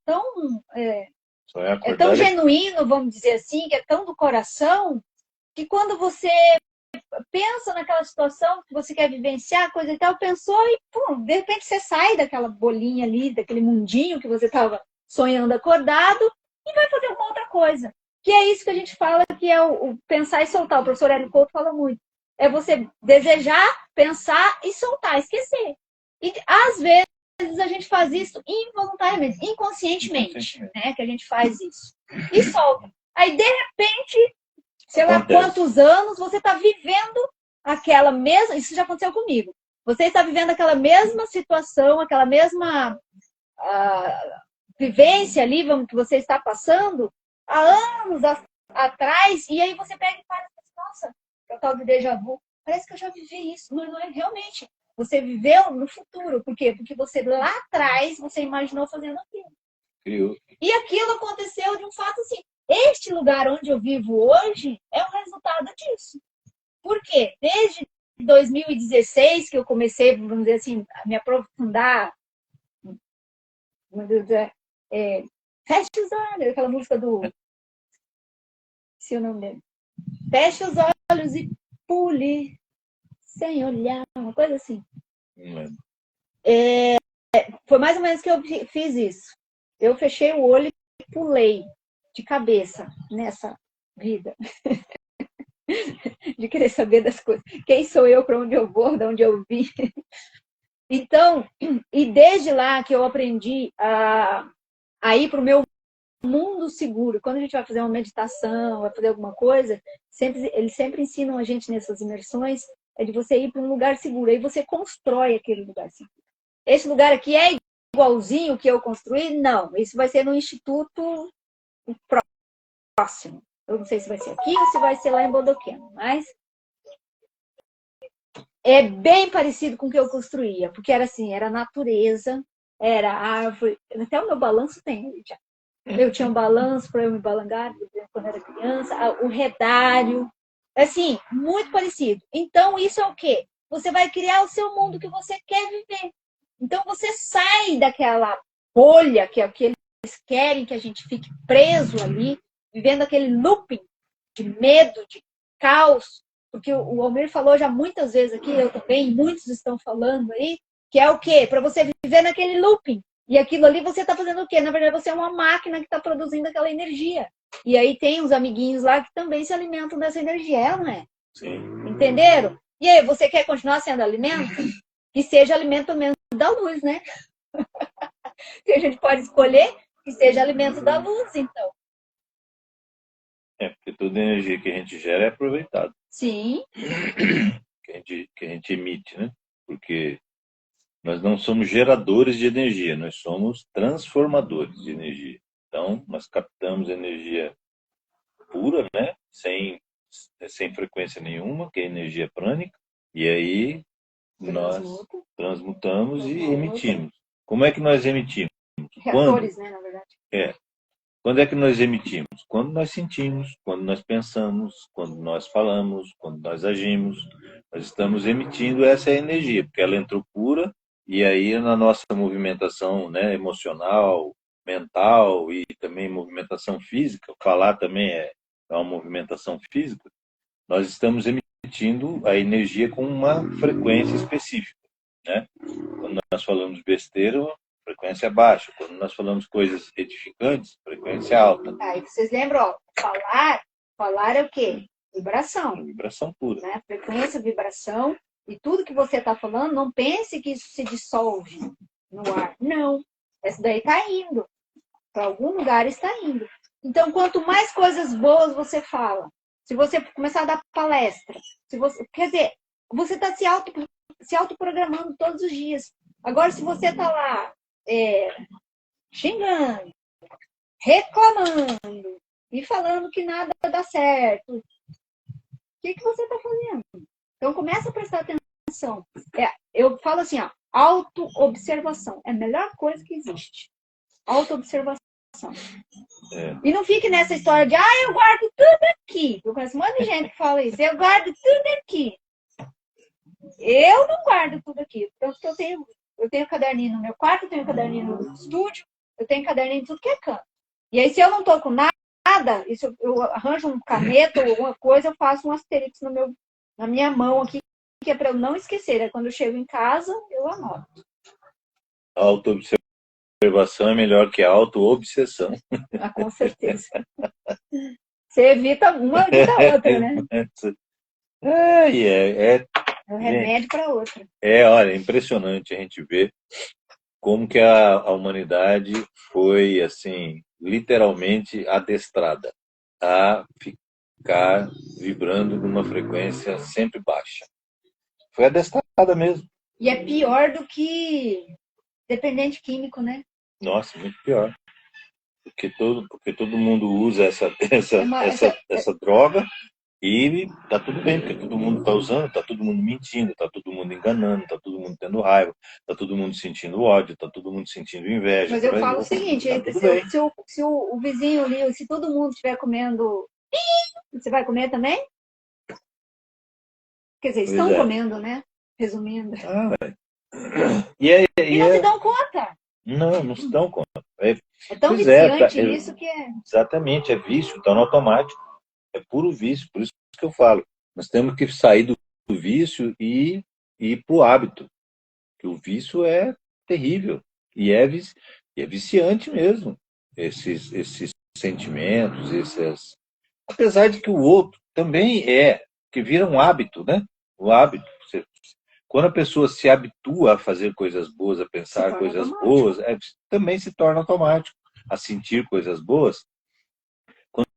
tão genuíno, vamos dizer assim, que é tão do coração, que quando você pensa naquela situação que você quer vivenciar, coisa e tal, pensou e, pum, de repente você sai daquela bolinha ali, daquele mundinho que você estava sonhando acordado e vai fazer alguma outra coisa. Que é isso que a gente fala, que é o pensar e soltar. O professor Hélio Couto fala muito. É você desejar, pensar e soltar, esquecer. E às vezes a gente faz isso involuntariamente, inconscientemente, né? Que a gente faz isso. E solta. Aí, de repente, sei lá quantos anos você está vivendo aquela mesma... Isso já aconteceu comigo. Você está vivendo aquela mesma situação, aquela mesma vivência ali, que você está passando há anos atrás, e aí você pega e fala, nossa, é o tal de déjà vu. Parece que eu já vivi isso. Mas não é realmente. Você viveu no futuro. Por quê? Porque você lá atrás, você imaginou fazendo aquilo. Criou. E aquilo aconteceu de um fato assim. Este lugar onde eu vivo hoje é o resultado disso. Por quê? Desde 2016 que eu comecei, vamos dizer assim, a me aprofundar. Feche os olhos, aquela música do... Se o nome dele. Feche os olhos e pule sem olhar, uma coisa assim. Foi mais ou menos que eu fiz isso. Eu fechei o olho e pulei de cabeça nessa vida. De querer saber das coisas. Quem sou eu, para onde eu vou, de onde eu vim. Então, e desde lá que eu aprendi a ir para o meu mundo seguro. Quando a gente vai fazer uma meditação, vai fazer alguma coisa, eles sempre ensinam a gente nessas imersões, de você ir para um lugar seguro. Aí você constrói aquele lugar seguro. Esse lugar aqui é igualzinho que eu construí? Não. Isso vai ser no instituto próximo. Eu não sei se vai ser aqui ou se vai ser lá em Bodoquena, mas é bem parecido com o que eu construía, porque era assim, era natureza, era árvore, até o meu balanço tem já. Eu tinha um balanço para eu me balançar quando era criança, o redário, assim, muito parecido. Então, isso é o quê? Você vai criar o seu mundo que você quer viver. Então, você sai daquela bolha que é o que eles querem que a gente fique preso ali, vivendo aquele looping de medo, de caos, porque o Almir falou já muitas vezes aqui, eu também, muitos estão falando aí, que é o quê? Para você viver naquele looping. E aquilo ali você está fazendo o quê? Na verdade, você é uma máquina que está produzindo aquela energia. E aí tem uns amiguinhos lá que também se alimentam dessa energia, não é? Sim. Entenderam? E aí, você quer continuar sendo alimento? Que seja alimento mesmo da luz, né? Se a gente pode escolher, que seja alimento da luz, então. Porque toda a energia que a gente gera é aproveitada. Sim. Que a gente emite, né? Porque nós não somos geradores de energia, nós somos transformadores de energia. Então, nós captamos energia pura, né? Sem frequência nenhuma, que é energia prânica, E aí nós transmutamos e emitimos. Como é que nós emitimos? Reatores, né, na verdade. Quando é que nós emitimos? Quando nós sentimos, quando nós pensamos, quando nós falamos, quando nós agimos. Nós estamos emitindo essa energia, porque ela entrou pura, e aí na nossa movimentação, né, emocional, mental e também movimentação física, falar também é uma movimentação física, nós estamos emitindo a energia com uma frequência específica, né? Quando nós falamos besteira, frequência baixa. Quando nós falamos coisas edificantes, frequência alta. Aí vocês lembram, ó, falar é o quê? Vibração. Vibração pura. Né? Frequência, vibração. E tudo que você está falando, não pense que isso se dissolve no ar. Não. Essa daí está indo. Para algum lugar está indo. Então, quanto mais coisas boas você fala, se você começar a dar palestra, quer dizer, você está se autoprogramando todos os dias. Agora, se você está lá xingando, reclamando e falando que nada dá certo, o que você está fazendo? Então, começa a prestar atenção. Eu falo assim, ó, auto-observação. É a melhor coisa que existe. Auto-observação. E não fique nessa história de, eu guardo tudo aqui. Eu conheço um monte de gente que fala isso. Eu guardo tudo aqui. Eu não guardo tudo aqui. Eu tenho caderninho no meu quarto, eu tenho caderninho no estúdio, eu tenho caderninho de tudo que é canto. E aí, se eu não tô com nada, e se eu arranjo um caneta ou alguma coisa, eu faço um asterix na minha mão aqui, que é para eu não esquecer. Aí, quando eu chego em casa, eu anoto. Auto-observação é melhor que auto-obsessão. Com certeza. Você evita uma, evita a outra, né? É um remédio para outra. Olha, é impressionante a gente ver como que a humanidade foi, assim, literalmente adestrada a ficar vibrando numa frequência sempre baixa. Foi adestrada mesmo. E é pior do que dependente químico, né? Nossa, muito pior. Porque todo mundo usa essa droga e tá tudo bem, porque todo mundo tá usando, tá todo mundo mentindo, tá todo mundo enganando, tá todo mundo tendo raiva, tá todo mundo sentindo ódio, tá todo mundo sentindo inveja. Mas eu falo o seguinte, se o vizinho ali, se todo mundo estiver comendo, você vai comer também? Quer dizer, estão comendo, né? Resumindo. E não se dão conta. Não se dão conta. É tão viciante isso que é... Exatamente, é vício, tá no automático. É puro vício, por isso que eu falo. Nós temos que sair do vício e ir para o hábito. Porque o vício é terrível e é viciante mesmo. Esses sentimentos, apesar de que o outro também que vira um hábito, né? O hábito. Quando a pessoa se habitua a fazer coisas boas, a pensar coisas boas, também se torna automático a sentir coisas boas. Quando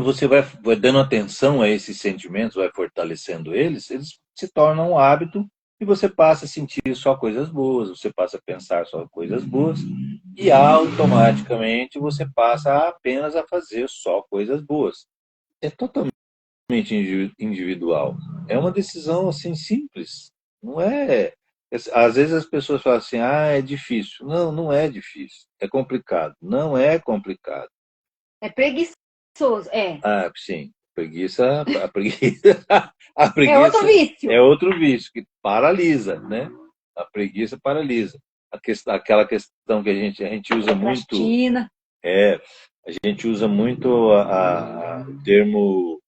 você vai dando atenção a esses sentimentos, vai fortalecendo eles se tornam um hábito e você passa a sentir só coisas boas, você passa a pensar só coisas boas e automaticamente você passa apenas a fazer só coisas boas. É totalmente individual. É uma decisão assim simples. Não é. Às vezes as pessoas falam assim, é difícil. Não, não é difícil. É complicado. Não é complicado. É preguiçoso, Sim. A preguiça é outro vício. É outro vício que paralisa, né? A preguiça paralisa. Aquela questão que a gente usa muito. A gente usa muito o termo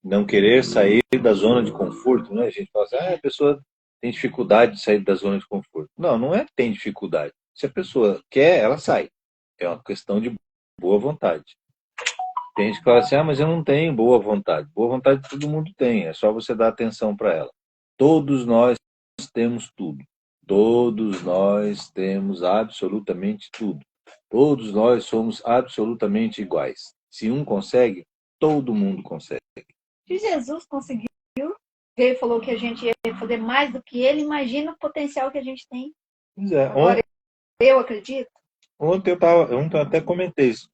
não querer sair da zona de conforto, né? A gente fala assim, a pessoa tem dificuldade de sair da zona de conforto. Não, não é que tem dificuldade. Se a pessoa quer, ela sai. É uma questão de boa vontade. Tem gente que fala assim, mas eu não tenho boa vontade. Boa vontade todo mundo tem, é só você dar atenção para ela. Todos nós temos tudo. Todos nós temos absolutamente tudo. Todos nós somos absolutamente iguais. Se um consegue, todo mundo consegue. Se Jesus conseguiu, ele falou que a gente ia fazer mais do que ele, imagina o potencial que a gente tem. Pois é. Agora, eu acredito. Ontem eu até comentei isso.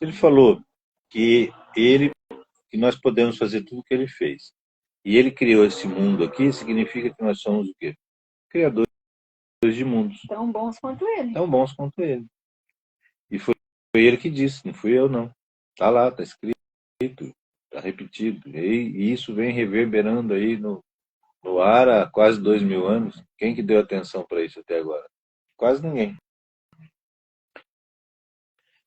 Ele falou que nós podemos fazer tudo o que ele fez. E ele criou esse mundo aqui, significa que nós somos o quê? Criadores de mundos. Tão bons quanto ele. Tão bons quanto ele. E foi ele que disse, não fui eu não. Tá lá, tá escrito, tá repetido. E isso vem reverberando aí no ar há quase 2000 anos. Quem que deu atenção para isso até agora? Quase ninguém.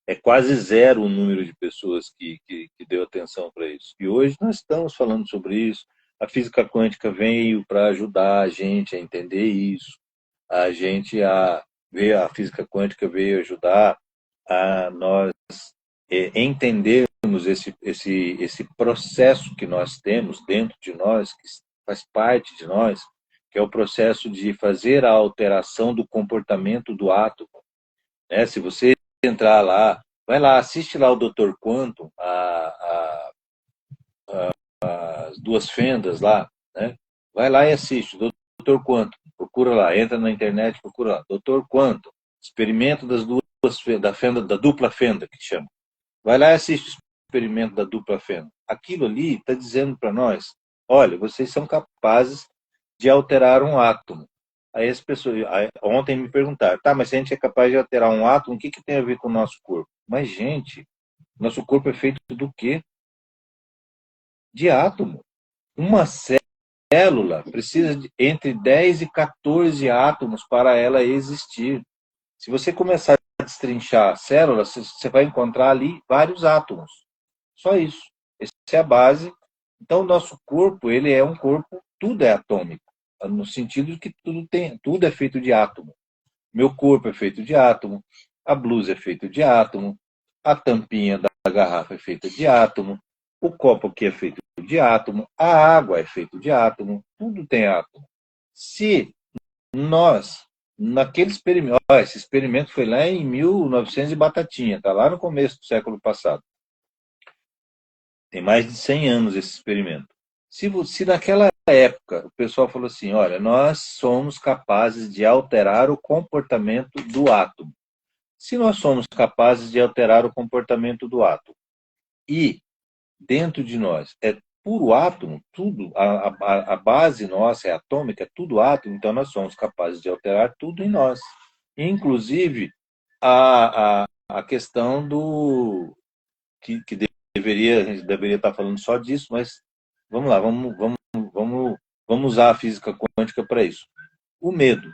É quase zero o número de pessoas que deu atenção para isso. E hoje nós estamos falando sobre isso. A física quântica veio para ajudar a gente a entender isso, a gente a ver, a física quântica veio ajudar a nós entendermos esse processo que nós temos dentro de nós, que faz parte de nós, que é o processo de fazer a alteração do comportamento do átomo. Né? Se você entrar lá, vai lá, assiste lá o Dr. Quantum, as duas fendas lá, né? Vai lá e assiste o Dr. Quantum, procura lá, entra na internet, procura lá, Dr. Quantum, experimento das duas da fenda, da dupla fenda que chama. Vai lá e assiste o experimento da dupla fenda. Aquilo ali está dizendo para nós, olha, vocês são capazes de alterar um átomo. Aí as pessoas, ontem me perguntaram, tá, mas se a gente é capaz de alterar um átomo, o que tem a ver com o nosso corpo? Mas, gente, nosso corpo é feito do quê? De átomo. Uma célula precisa de entre 10 e 14 átomos para ela existir. Se você começar a destrinchar a célula, você vai encontrar ali vários átomos. Só isso. Essa é a base. Então, o nosso corpo, ele é um corpo, tudo é atômico, no sentido de que tudo é feito de átomo. Meu corpo é feito de átomo, a blusa é feita de átomo, a tampinha da garrafa é feita de átomo, o copo aqui é feito de átomo, a água é feita de átomo, tudo tem átomo. Se nós, naquele experimento, esse experimento foi lá em 1900 e batatinha, tá lá no começo do século passado. Tem mais de 100 anos esse experimento. Se naquela época o pessoal falou assim, olha, nós somos capazes de alterar o comportamento do átomo. Se nós somos capazes de alterar o comportamento do átomo e dentro de nós é puro átomo, tudo, a base nossa é atômica, é tudo átomo, então nós somos capazes de alterar tudo em nós. Inclusive a questão do que a gente deveria estar falando só disso, mas vamos lá, vamos usar a física quântica para isso. O medo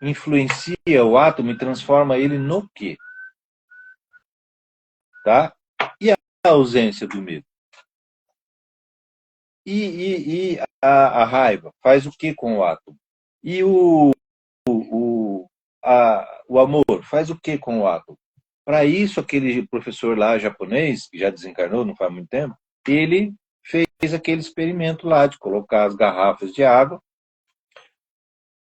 influencia o átomo e transforma ele no quê? Tá? E a ausência do medo? E a raiva faz o que com o átomo? E o amor faz o que com o átomo? Para isso, aquele professor lá japonês, que já desencarnou não faz muito tempo, ele fez aquele experimento lá de colocar as garrafas de água,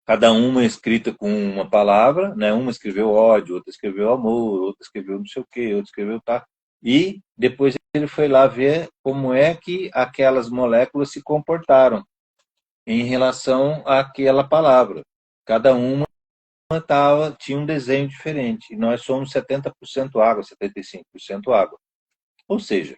cada uma escrita com uma palavra, né? Uma escreveu ódio, outra escreveu amor, outra escreveu não sei o quê, outra escreveu tá. E depois ele foi lá ver como é que aquelas moléculas se comportaram em relação àquela palavra. Cada uma tinha um desenho diferente. E nós somos 70% água, 75% água. Ou seja,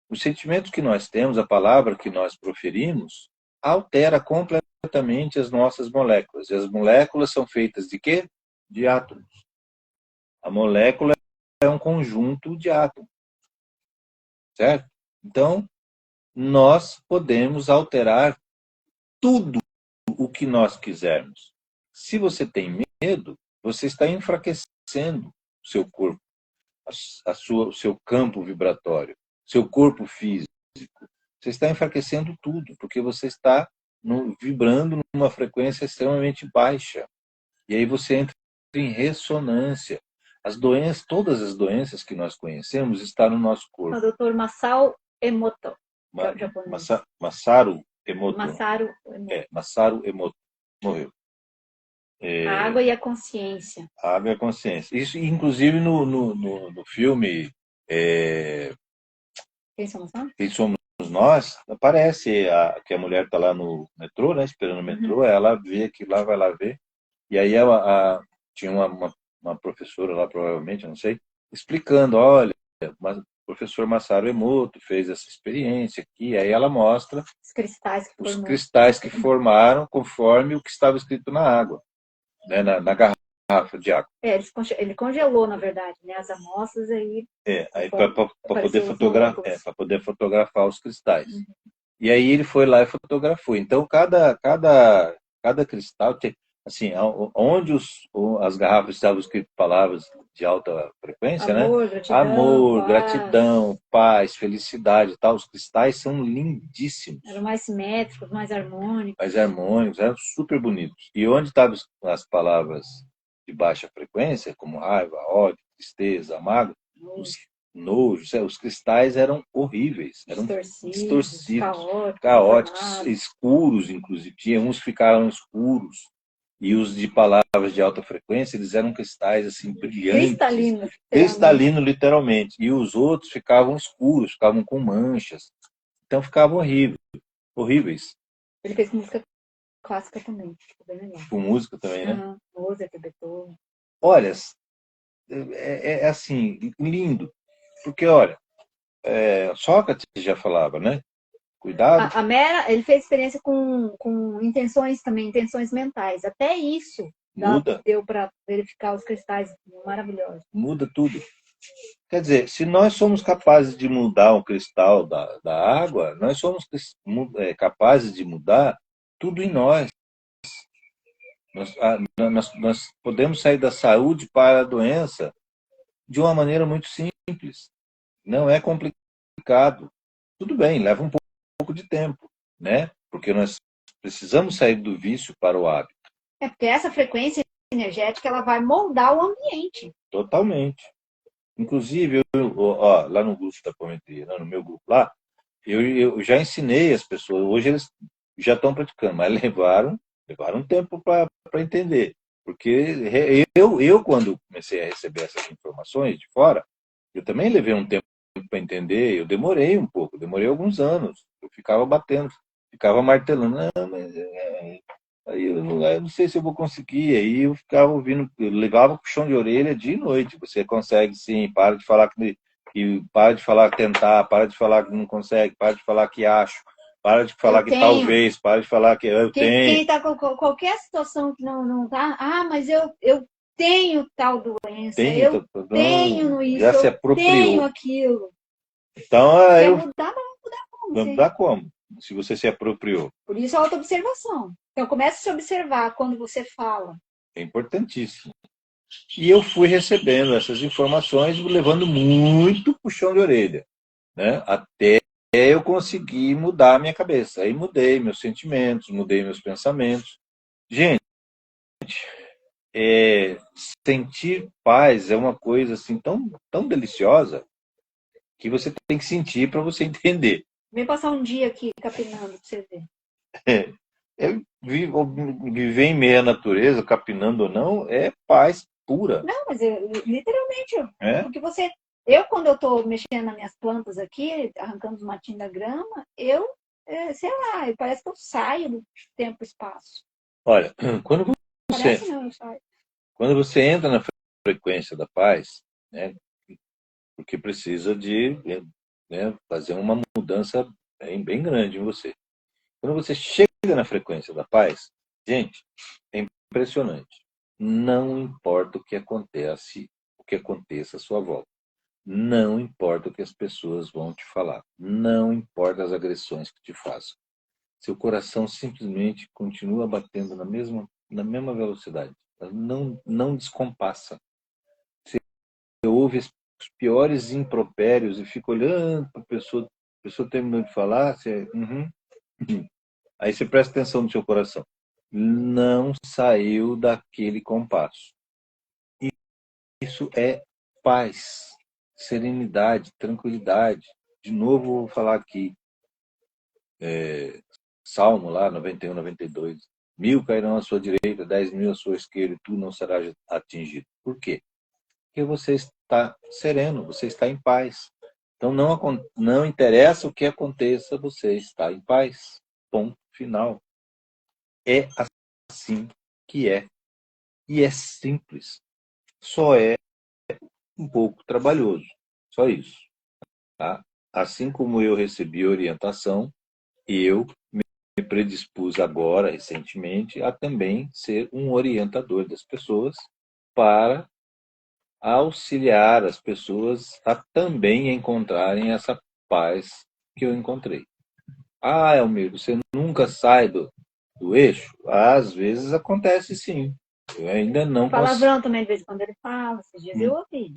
os sentimentos que nós temos, a palavra que nós proferimos, altera completamente as nossas moléculas. E as moléculas são feitas de quê? De átomos. A molécula é um conjunto de átomos. Certo? Então, nós podemos alterar tudo o que nós quisermos. Se você tem medo, você está enfraquecendo o seu corpo, o seu campo vibratório, seu corpo físico. Você está enfraquecendo tudo, porque você está vibrando numa frequência extremamente baixa. E aí você entra em ressonância. As doenças, todas as doenças que nós conhecemos estão no nosso corpo. O Dr. Masao Emoto. Masaru Emoto. Masaru Emoto. Masaru Emoto. Morreu. A água e a consciência. A água e a consciência. Isso, inclusive, no filme Quem somos nós? Quem Somos Nós, aparece que a mulher está lá no metrô, né, esperando o metrô, ela vê que lá, vai lá ver. E aí tinha uma professora lá, provavelmente, eu não sei, explicando, olha, mas professor Masaru Emoto fez essa experiência aqui, aí ela mostra Os cristais que os formou. cristais que formaram conforme o que estava escrito na água, né, na garrafa de água. Ele congelou, na verdade, né, as amostras aí. Aí para poder fotografar os cristais. Uhum. E aí ele foi lá e fotografou. Então cada cristal tem, assim, onde as garrafas estavam escritas palavras de alta frequência, Amor, né? gratidão, Amor, paz. gratidão, paz, felicidade e tal. Os cristais são lindíssimos. Eram mais simétricos, mais harmônicos. Mais harmônicos, eram super bonitos. E onde estavam as palavras de baixa frequência, como raiva, ódio, tristeza, amargo, nojo, os cristais eram horríveis, eram distorcidos, caóticos, escuros, inclusive. Tinha uns que ficaram escuros, e os de palavras de alta frequência, eles eram cristais assim brilhantes, cristalino literalmente, e os outros ficavam escuros, ficavam com manchas, então ficavam horríveis. Ele fez música clássica também, bem legal. Com música também, né? Mozart, Beethoven. Olha, é assim, lindo, porque olha, Sócrates já falava, né? Cuidado. A Mera, ele fez experiência com intenções também, intenções mentais. Até isso deu para verificar os cristais maravilhosos. Muda tudo. Quer dizer, se nós somos capazes de mudar um cristal da água, nós somos capazes de mudar tudo em nós. Nós podemos sair da saúde para a doença de uma maneira muito simples. Não é complicado. Tudo bem, leva um pouco de tempo, né? Porque nós precisamos sair do vício para o hábito. Porque essa frequência energética ela vai moldar o ambiente. Totalmente. Inclusive, lá no grupo da Apometria, no meu grupo lá, eu já ensinei as pessoas, hoje eles já estão praticando, mas levaram um tempo para entender. Porque eu, quando comecei a receber essas informações de fora, eu também levei um tempo para entender, eu demorei um pouco, demorei alguns anos, eu ficava batendo, ficava martelando, não, mas aí eu não sei se eu vou conseguir, aí eu ficava ouvindo, eu levava puxão de orelha dia e noite, você consegue sim, para de falar para de falar que tentar, para de falar que não consegue, para de falar que acho, para de falar que talvez, para de falar que eu tenho. Quem está com qualquer situação que não tá, mas eu tenho tal doença, eu tenho isso, já se apropriou. Eu tenho aquilo. Então, mudar como? Vai mudar como? Se você se apropriou. Por isso a autoobservação. Então comece a se observar quando você fala. É importantíssimo. E eu fui recebendo essas informações, levando muito puxão de orelha, né? Até eu conseguir mudar a minha cabeça. Aí mudei meus sentimentos, mudei meus pensamentos. Gente, sentir paz é uma coisa assim tão deliciosa que você tem que sentir para você entender. Vem passar um dia aqui capinando para você ver. Viver em meio à natureza, capinando ou não, é paz pura. Não, mas literalmente, porque quando eu estou mexendo nas minhas plantas aqui, arrancando os matinhos da grama, sei lá, parece que eu saio do tempo e espaço. Olha, quando você entra na frequência da paz, né, porque precisa de fazer uma mudança bem grande em você. Quando você chega na frequência da paz, gente, é impressionante. Não importa o que aconteça à sua volta. Não importa o que as pessoas vão te falar. Não importa as agressões que te façam. Seu coração simplesmente continua batendo na mesma velocidade. Não descompassa. Você ouve os piores impropérios e fica olhando para a pessoa terminou de falar, você... Aí você presta atenção no seu coração. Não saiu daquele compasso. Isso é paz, serenidade, tranquilidade. De novo, vou falar aqui. Salmo lá, 91, 92. 1000 cairão à sua direita, 10.000 à sua esquerda, e tu não serás atingido. Por quê? Porque você está sereno, você está em paz. Então não interessa o que aconteça, você está em paz. Ponto final. É assim que é. E é simples. Só é um pouco trabalhoso. Só isso. tá? Assim como eu recebi orientação, eu me predispus agora, recentemente, a também ser um orientador das pessoas para auxiliar as pessoas a também encontrarem essa paz que eu encontrei. Ah, Elmir, você nunca sai do eixo? Às vezes acontece sim. Eu ainda não consigo. Palavrão também, de vez em quando ele fala, esses dias eu ouvi.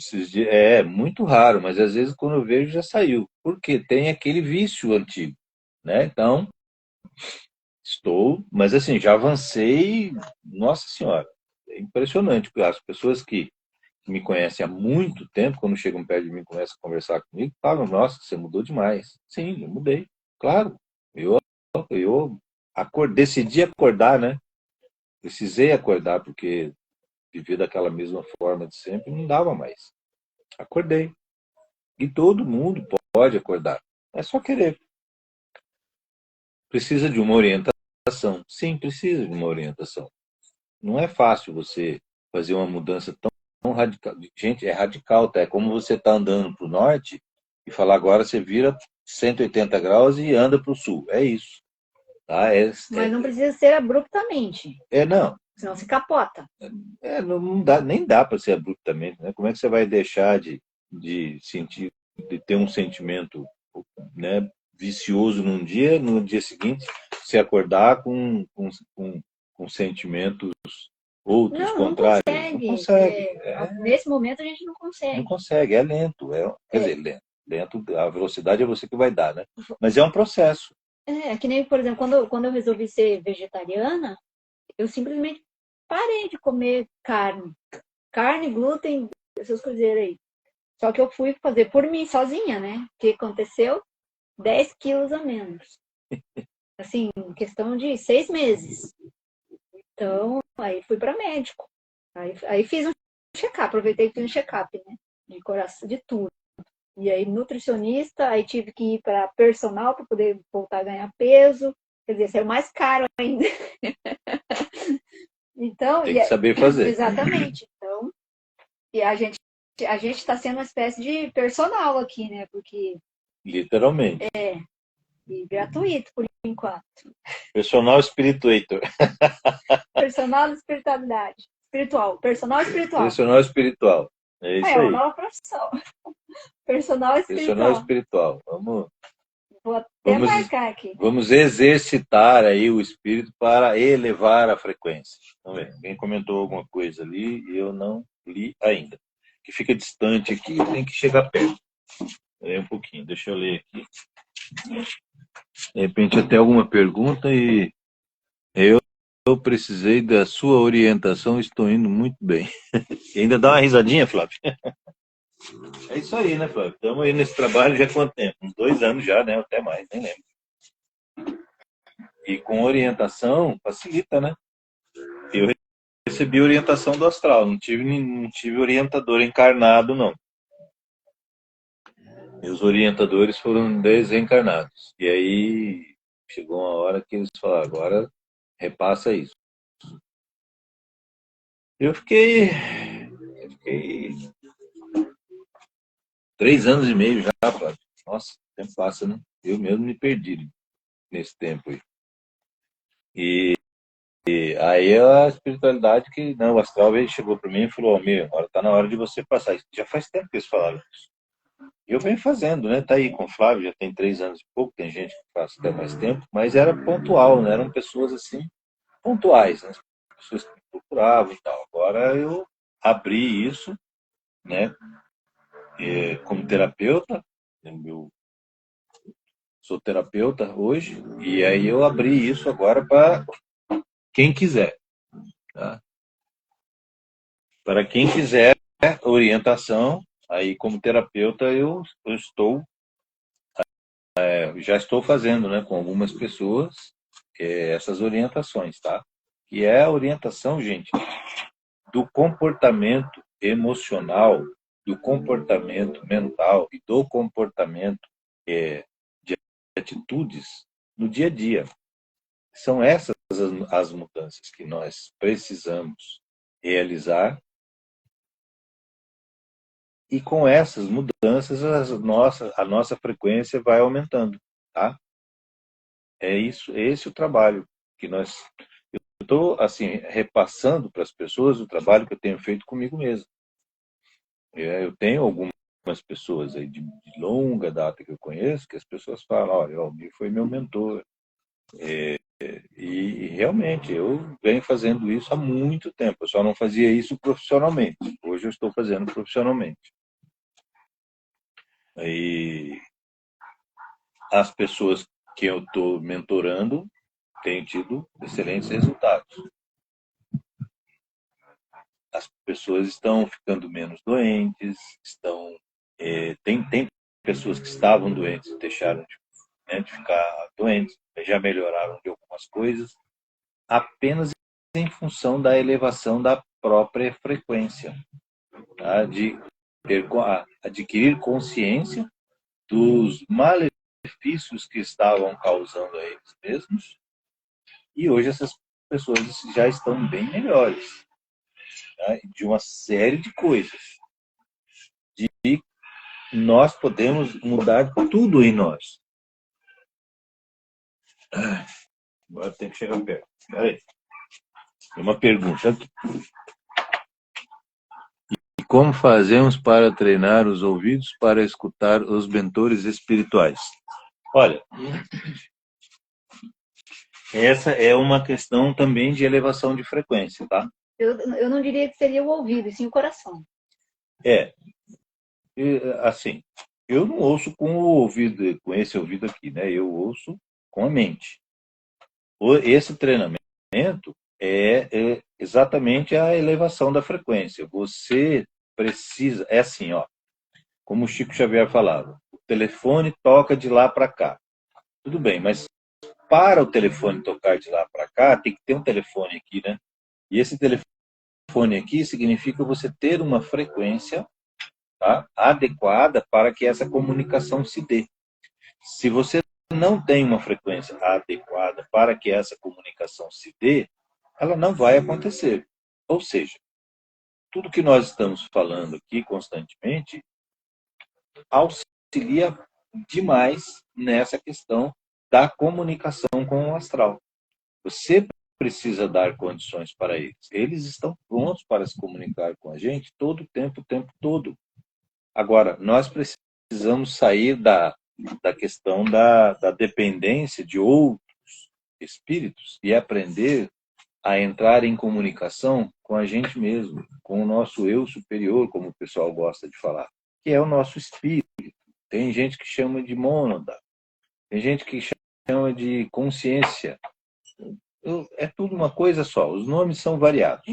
É muito raro, mas às vezes quando eu vejo já saiu. Porque tem aquele vício antigo, né? Então, mas assim, já avancei, nossa senhora, é impressionante, porque as pessoas que me conhecem há muito tempo, quando chegam perto de mim e começam a conversar comigo, falam, nossa, você mudou demais. Sim, eu mudei, claro. Eu decidi acordar, né? Precisei acordar, porque viver daquela mesma forma de sempre não dava mais. Acordei. E todo mundo pode acordar. É só querer. Precisa de uma orientação. Sim, precisa de uma orientação. Não é fácil você fazer uma mudança tão radical. Gente, é radical, tá? É como você tá andando para o norte e falar agora você vira 180 graus e anda para o sul. É isso. Tá? Mas não precisa ser abruptamente, Não. senão se capota. Não dá, nem dá para ser abruptamente, né? Como é que você vai deixar de sentir, de ter um sentimento, né, vicioso num dia, no dia seguinte se acordar com sentimentos outros, Não, não contrários? Não consegue. consegue. Nesse momento a gente não Não consegue. consegue, é lento. Quer dizer, lento. Lento, a velocidade é você que vai dar, né? Mas é um processo. Que nem, por exemplo, quando eu resolvi ser vegetariana, eu simplesmente parei de comer carne. Carne, glúten, essas coisas aí. Só que eu fui fazer por mim, sozinha, né? O que aconteceu? 10 quilos a menos. Assim, em questão de 6 meses. Então, aí fui para médico. Aí fiz um check-up, aproveitei e fiz um check-up, né? De coração, de tudo. E aí, nutricionista, aí tive que ir para personal para poder voltar a ganhar peso. Quer dizer, saiu mais caro ainda. Então, Tem que saber fazer. exatamente. Então, e a gente está sendo uma espécie de personal aqui, né? Porque Literalmente. e gratuito por enquanto. Personal Spirituator. Personal de espiritualidade. Espiritual. Personal espiritual. Personal espiritual. É isso É uma aí. nova profissão. Personal Personal espiritual. espiritual. Vamos, Vou até vamos, marcar aqui. vamos exercitar aí o espírito para elevar a frequência. Vamos ver. Alguém comentou alguma coisa ali e eu não li ainda. Que fica distante aqui, tem que chegar perto. Um pouquinho, deixa eu ler aqui. De repente até alguma pergunta e eu precisei da sua orientação, estou indo muito bem. E ainda dá uma risadinha, Flávio? É isso aí, né, Flávio? Estamos aí nesse trabalho já há quanto tempo? Uns 2 anos já, né? Até mais, nem lembro. E com orientação facilita, né? Eu recebi orientação do astral, não tive orientador encarnado, não. Meus orientadores foram desencarnados. E aí chegou uma hora que eles falaram, agora repassa isso. Eu fiquei 3 anos e meio já, Flávio. Nossa, o tempo passa, né? Eu mesmo me perdi nesse tempo aí. E aí a espiritualidade que, não, o astral veio, chegou para mim e falou, meu, agora tá na hora de você passar. Isso já faz tempo que eles falaram isso. E eu venho fazendo, né? Tá aí com o Flávio, já tem 3 anos e pouco, tem gente que faz até mais tempo, mas era pontual, né? Eram pessoas assim, pontuais, né? Pessoas que me procuravam e tal. Agora eu abri isso, né? Como terapeuta, eu sou terapeuta hoje, e aí eu abri isso agora para quem quiser, tá? Para quem quiser orientação, aí como terapeuta já estou fazendo, né, com algumas pessoas essas orientações, tá? Que é a orientação, gente, do comportamento emocional, do comportamento mental e do comportamento de atitudes no dia a dia. São essas as mudanças que nós precisamos realizar E com essas mudanças, a nossa frequência vai aumentando, tá? É isso, esse é o trabalho que nós... Eu estou, assim, repassando para as pessoas o trabalho que eu tenho feito comigo mesmo. Eu tenho algumas pessoas aí de longa data que eu conheço, que as pessoas falam, olha, o Almir foi meu mentor. E realmente, eu venho fazendo isso há muito tempo. Eu só não fazia isso profissionalmente. Hoje eu estou fazendo profissionalmente. E as pessoas que eu estou mentorando têm tido excelentes resultados. As pessoas estão ficando menos doentes, tem pessoas que estavam doentes e deixaram de ficar doentes, já melhoraram de algumas coisas, apenas em função da elevação da própria frequência, tá? De adquirir consciência dos malefícios que estavam causando a eles mesmos, e hoje essas pessoas já estão bem melhores, tá? De uma série de coisas. E nós podemos mudar tudo em nós. Agora tem que chegar perto. Peraí. Tem uma pergunta aqui. E como fazemos para treinar os ouvidos para escutar os mentores espirituais? Olha, essa é uma questão também de elevação de frequência, tá? Eu não diria que seria o ouvido, e sim o coração. Assim, eu não ouço com o ouvido, com esse ouvido aqui, né? Eu ouço com a mente. Esse treinamento é exatamente a elevação da frequência. Você precisa, é assim, ó, como o Chico Xavier falava, o telefone toca de lá para cá. Tudo bem, mas para o telefone tocar de lá para cá, tem que ter um telefone aqui, né? E esse telefone aqui significa você ter uma frequência, tá, adequada para que essa comunicação se dê. Se você não tem uma frequência adequada para que essa comunicação se dê, ela não vai acontecer. Ou seja, tudo que nós estamos falando aqui constantemente auxilia demais nessa questão da comunicação com o astral. Você precisa dar condições para eles. Eles estão prontos para se comunicar com a gente todo o tempo todo. Agora, nós precisamos sair da questão da dependência de outros espíritos e aprender a entrar em comunicação com a gente mesmo, com o nosso eu superior, como o pessoal gosta de falar, que é o nosso espírito. Tem gente que chama de mônada, tem gente que chama de consciência. É tudo uma coisa só, os nomes são variados,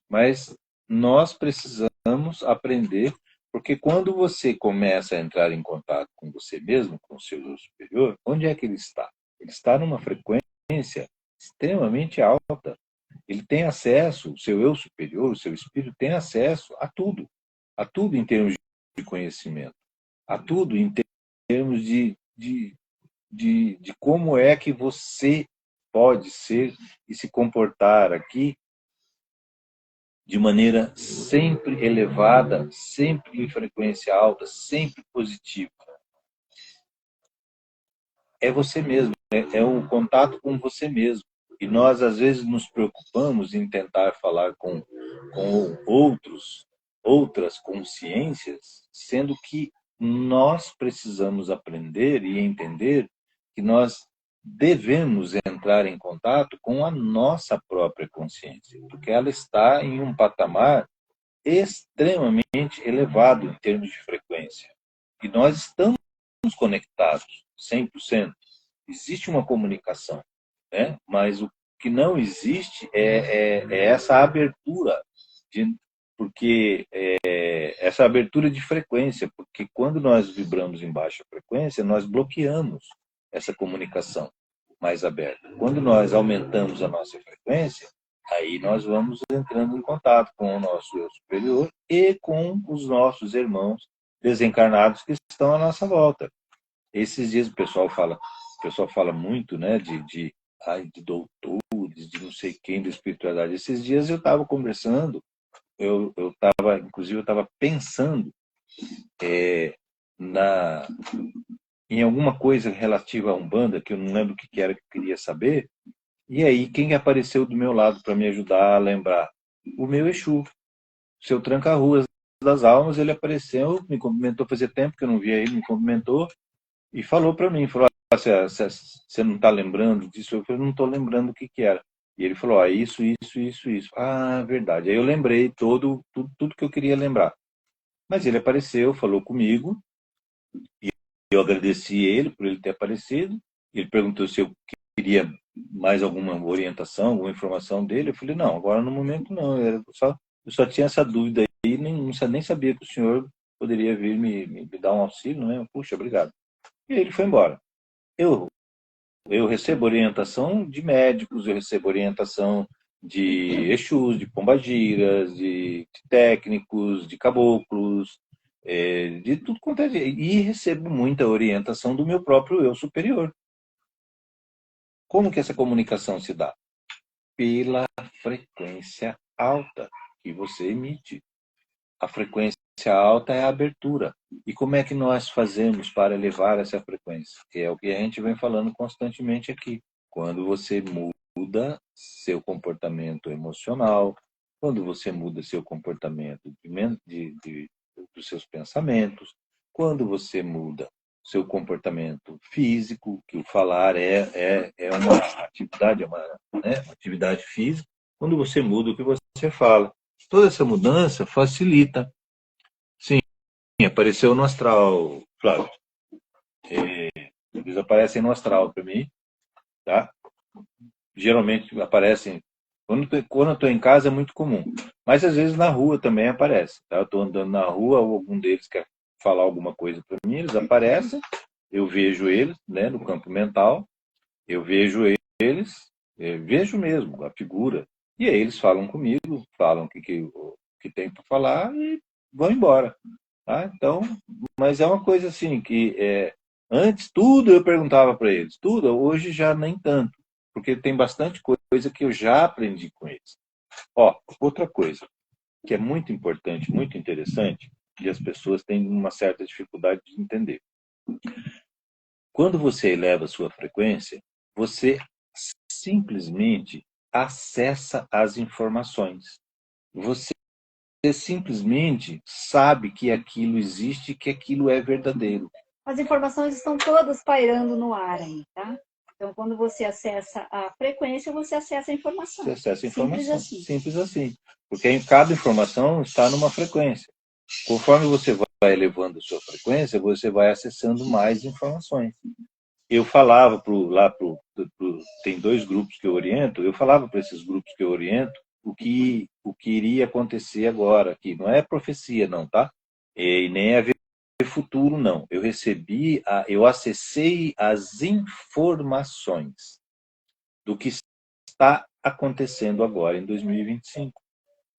mas nós precisamos aprender, porque quando você começa a entrar em contato com você mesmo, com o seu eu superior, onde é que ele está? Ele está numa frequência extremamente alta. Ele tem acesso, o seu eu superior, o seu espírito tem acesso a tudo em termos de conhecimento, a tudo em termos de como é que você pode ser e se comportar aqui de maneira sempre elevada, sempre em frequência alta, sempre positiva. É você mesmo, é um contato com você mesmo. E nós, às vezes, nos preocupamos em tentar falar com outras consciências, sendo que nós precisamos aprender e entender que nós devemos entrar em contato com a nossa própria consciência, porque ela está em um patamar extremamente elevado em termos de frequência. E nós estamos conectados 100%. Existe uma comunicação, né? Mas o que não existe é essa abertura, porque essa abertura de frequência, porque quando nós vibramos em baixa frequência, nós bloqueamos essa comunicação mais aberta. Quando nós aumentamos a nossa frequência, aí nós vamos entrando em contato com o nosso eu superior e com os nossos irmãos desencarnados que estão à nossa volta. Esses dias o pessoal fala muito, né, de doutores, de não sei quem, da espiritualidade. Esses dias eu estava conversando, inclusive eu estava pensando em alguma coisa relativa à Umbanda, que eu não lembro o que era que eu queria saber. E aí, quem apareceu do meu lado para me ajudar a lembrar? O meu Exu, seu tranca-ruas das almas. Ele apareceu, me cumprimentou, fazia tempo que eu não via ele, me cumprimentou e falou para mim, falou, você não está lembrando disso? Eu falei, não estou lembrando o que era. E ele falou, isso, isso, isso, isso. Ah, verdade. Aí eu lembrei tudo que eu queria lembrar. Mas ele apareceu, falou comigo, e eu agradeci ele por ele ter aparecido. Ele perguntou se eu queria mais alguma orientação, alguma informação dele. Eu falei, não, agora no momento não. Eu só tinha essa dúvida aí, nem sabia que o senhor poderia vir me dar um auxílio, né? Puxa, obrigado. E aí ele foi embora. Eu, eu recebo orientação de médicos, eu recebo orientação de Exus, de pombagiras, de técnicos, de caboclos, de tudo quanto é. E recebo muita orientação do meu próprio eu superior. Como que essa comunicação se dá? Pela frequência alta que você emite. A frequência alta é a abertura. E como é que nós fazemos para elevar essa frequência? Que é o que a gente vem falando constantemente aqui. Quando você muda seu comportamento emocional, quando você muda seu comportamento dos seus pensamentos, quando você muda seu comportamento físico, que o falar é uma atividade, uma atividade física, quando você muda o que você fala. Toda essa mudança facilita. Sim, apareceu no astral, Flávio. Eles aparecem no astral para mim, tá? Geralmente aparecem. Quando eu estou em casa é muito comum. Mas às vezes na rua também aparece. Tá? Eu estou andando na rua, ou algum deles quer falar alguma coisa para mim, eles aparecem, eu vejo eles, né, no campo mental, eu vejo eles, vejo mesmo a figura. E aí eles falam comigo, falam o que tem para falar e vão embora. Tá? Então, mas é uma coisa assim que antes tudo eu perguntava para eles, tudo, hoje já nem tanto, porque tem bastante coisa que eu já aprendi com eles. Ó, outra coisa que é muito importante, muito interessante, e as pessoas têm uma certa dificuldade de entender. Quando você eleva a sua frequência, você simplesmente acessa as informações. Você simplesmente sabe que aquilo existe, que aquilo é verdadeiro. As informações estão todas pairando no ar aí, tá? Então, quando você acessa a frequência, você acessa a informação. Você acessa a informação. Simples assim. Simples assim. Porque cada informação está numa frequência. Conforme você vai elevando a sua frequência, você vai acessando mais informações. Eu falava tem 2 grupos que eu oriento, eu falava para esses grupos que eu oriento o que iria acontecer agora, que não é profecia não, tá? E nem é ver futuro não. Eu acessei as informações do que está acontecendo agora em 2025.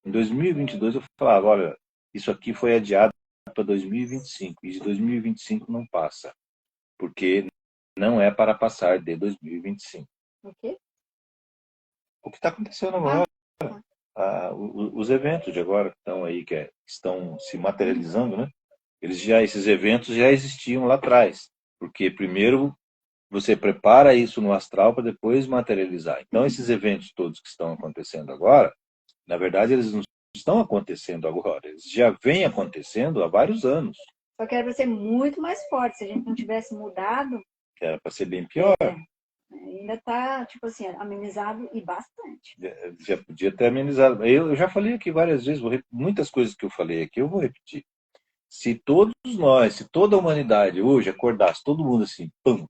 Em 2022 eu falava, olha, isso aqui foi adiado para 2025 e de 2025 não passa, porque não é para passar de 2025. O quê? O que está acontecendo agora, os eventos de agora que estão aí, que estão se materializando, né? Esses eventos já existiam lá atrás, porque primeiro você prepara isso no astral para depois materializar. Então esses eventos todos que estão acontecendo agora, na verdade eles não estão acontecendo agora, eles já vêm acontecendo há vários anos. Só que era para ser muito mais forte, se a gente não tivesse mudado. Era para ser bem pior. Ainda está, tipo assim, amenizado e bastante. Já podia ter amenizado. Eu já falei aqui várias vezes, muitas coisas que eu falei aqui eu vou repetir. Se todos nós, se toda a humanidade hoje acordasse, todo mundo assim, pum,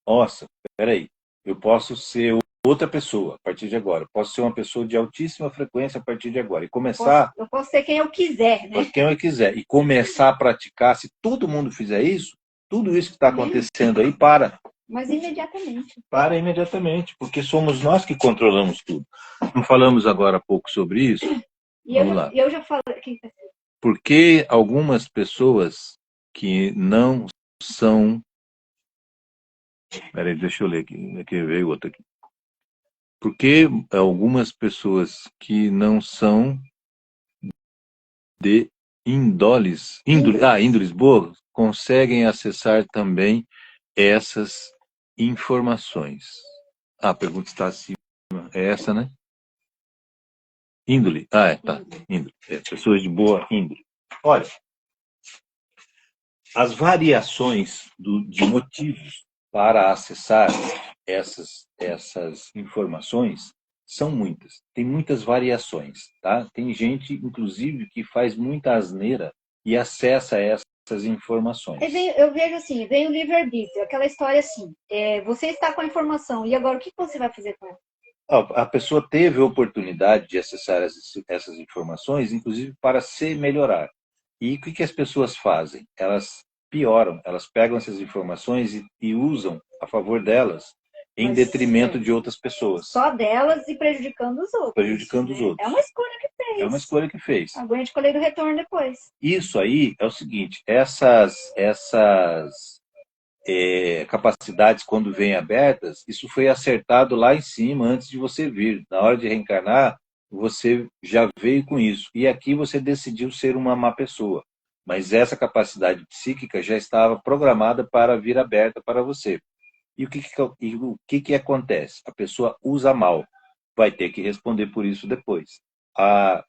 nossa, peraí, eu posso ser outra pessoa a partir de agora, posso ser uma pessoa de altíssima frequência a partir de agora e começar... Eu posso ser quem eu quiser, né? Quem eu quiser, e começar a praticar, se todo mundo fizer isso, tudo isso que está acontecendo aí para. Mas imediatamente. Para imediatamente, porque somos nós que controlamos tudo. Não falamos agora há pouco sobre isso? Vamos lá. Eu já falei... Por que algumas pessoas que não são... Peraí, deixa eu ler aqui. Aqui veio outro aqui. Por que algumas pessoas que não são de índoles boas conseguem acessar também essas informações. A pergunta está acima. É essa, né? Índole. Tá. Índole. Pessoas de boa índole. Olha, as variações de motivos para acessar essas informações são muitas. Tem muitas variações, tá? Tem gente, inclusive, que faz muita asneira e acessa essas informações. Eu vejo assim, vem o livre-arbítrio, aquela história assim, você está com a informação, e agora o que você vai fazer com ela? A pessoa teve a oportunidade de acessar essas informações, inclusive para se melhorar. E o que as pessoas fazem? Elas pioram, elas pegam essas informações e usam a favor delas, em detrimento de outras pessoas. Só delas e prejudicando os outros. Prejudicando os outros. É uma escolha que fez. É uma escolha que fez. Aguente colher o retorno depois. Isso aí é o seguinte, essas capacidades, quando vêm abertas, isso foi acertado lá em cima, antes de você vir. Na hora de reencarnar, você já veio com isso. E aqui você decidiu ser uma má pessoa. Mas essa capacidade psíquica já estava programada para vir aberta para você. E o que acontece? A pessoa usa mal. Vai ter que responder por isso depois. As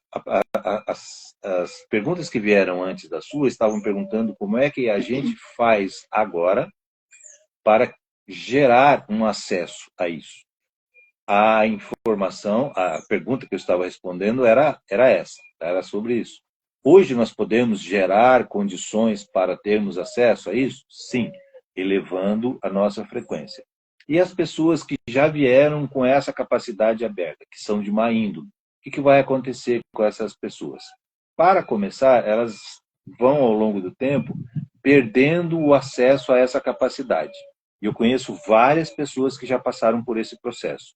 perguntas que vieram antes da sua estavam perguntando como é que a gente faz agora para gerar um acesso a isso. A informação, a pergunta que eu estava respondendo era essa, era sobre isso. Hoje nós podemos gerar condições para termos acesso a isso? Sim, elevando a nossa frequência. E as pessoas que já vieram com essa capacidade aberta, que são de má índole, o que vai acontecer com essas pessoas? Para começar, elas vão, ao longo do tempo, perdendo o acesso a essa capacidade. E eu conheço várias pessoas que já passaram por esse processo.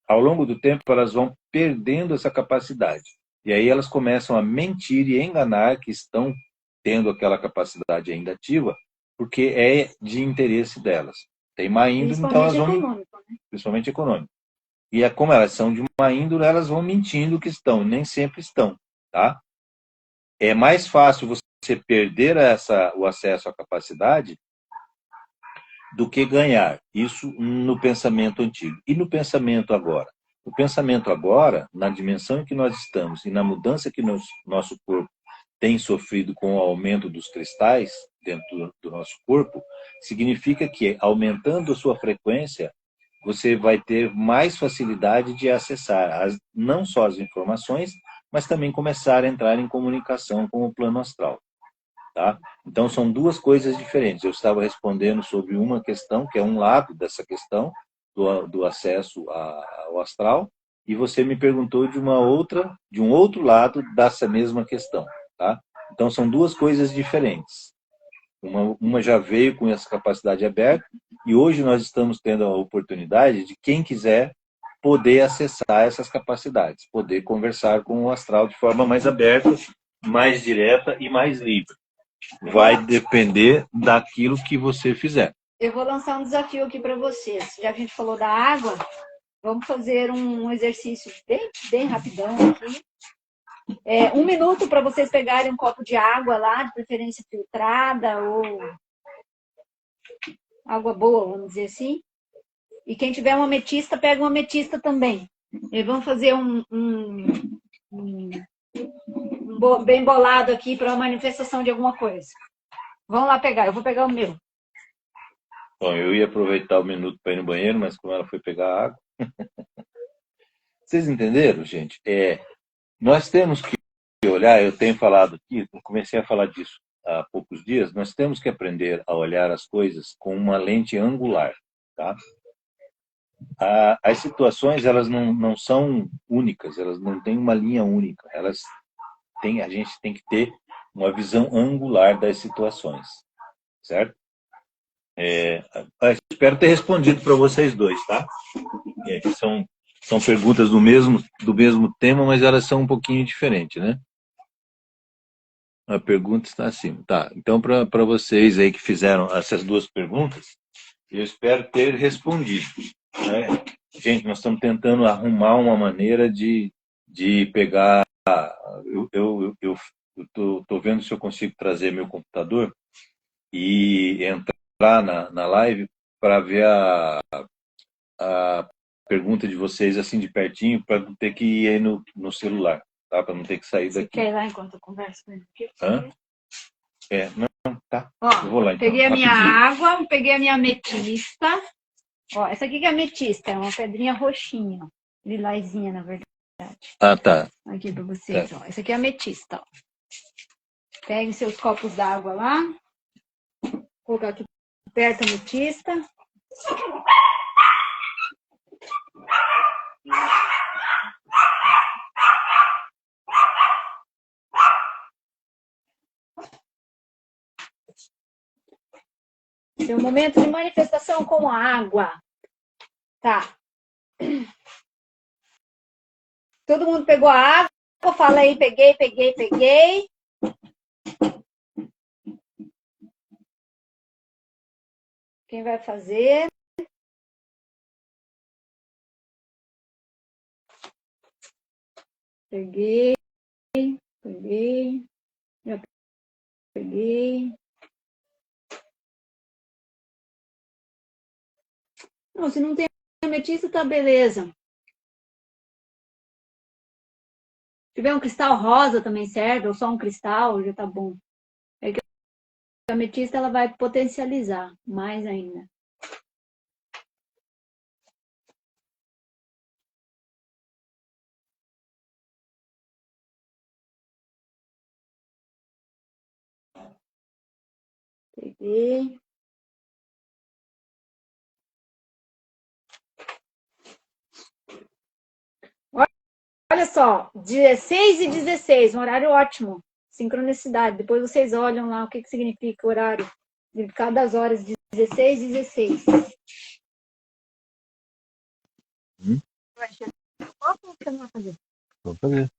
Ao longo do tempo, elas vão perdendo essa capacidade. E aí elas começam a mentir e enganar que estão tendo aquela capacidade ainda ativa, porque é de interesse delas. Tem má índole, então elas vão... Econômico, né? Principalmente econômico. E como elas são de má índole, elas vão mentindo que estão, nem sempre estão, tá? É mais fácil você perder o acesso à capacidade do que ganhar. Isso no pensamento antigo. E no pensamento agora? No pensamento agora, na dimensão em que nós estamos e na mudança que nosso corpo tem sofrido com o aumento dos cristais dentro do nosso corpo, significa que, aumentando a sua frequência, você vai ter mais facilidade de acessar não só as informações, mas também começar a entrar em comunicação com o plano astral. Tá? Então, são duas coisas diferentes. Eu estava respondendo sobre uma questão, que é um lado dessa questão, do acesso ao astral, e você me perguntou de um outro lado dessa mesma questão. Tá? Então, são duas coisas diferentes. Uma já veio com essa capacidade aberta, e hoje nós estamos tendo a oportunidade de quem quiser poder acessar essas capacidades, poder conversar com o astral de forma mais aberta, mais direta e mais livre. Vai depender daquilo que você fizer. Eu vou lançar um desafio aqui para vocês. Já que a gente falou da água, vamos fazer um exercício bem rapidão aqui. 1 minuto para vocês pegarem um copo de água lá, de preferência filtrada ou água boa, vamos dizer assim. E quem tiver uma ametista, pega uma ametista também. E vamos fazer bem bolado aqui para a manifestação de alguma coisa. Vamos lá pegar, eu vou pegar o meu. Bom, eu ia aproveitar o minuto para ir no banheiro, mas como ela foi pegar água... Vocês entenderam, gente? Nós temos que olhar, eu tenho falado aqui, comecei a falar disso há poucos dias, nós temos que aprender a olhar as coisas com uma lente angular, tá? As situações, elas não são únicas, elas não têm uma linha única, a gente tem que ter uma visão angular das situações, certo? Espero ter respondido para vocês dois, tá? São perguntas do mesmo tema, mas elas são um pouquinho diferentes, né? A pergunta está acima. Tá, então para vocês aí que fizeram essas duas perguntas, eu espero ter respondido, né? Gente, nós estamos tentando arrumar uma maneira de pegar... Eu tô vendo se eu consigo trazer meu computador e entrar na live para ver a pergunta de vocês assim de pertinho, para não ter que ir aí no celular, tá? Para não ter que sair Você daqui. quer ir lá enquanto eu converso com ele? Hã? Não, tá. Ó, eu vou lá então. peguei a minha Rapidinho. água, peguei a minha ametista. Ó, essa aqui que é ametista, é uma pedrinha roxinha, ó, lilazinha, na verdade. Ah, tá. Aqui pra vocês, ó. Essa aqui é a ametista, ó. Pegue seus copos d'água lá. Vou colocar aqui perto a ametista. Tem um momento de manifestação com a água. Tá. Todo mundo pegou a água? Fala aí, peguei. Quem vai fazer? Peguei. Já peguei. Não, se não tem ametista, tá beleza. Se tiver um cristal rosa também serve, ou só um cristal, já tá bom. É que a ametista ela vai potencializar mais ainda. Peguei. Olha só, 16 e 16, um horário ótimo. Sincronicidade. Depois vocês olham lá o que significa o horário. Significado das horas 16 e 16. Vai encher o copo ou o que você não vai fazer? Vou fazer.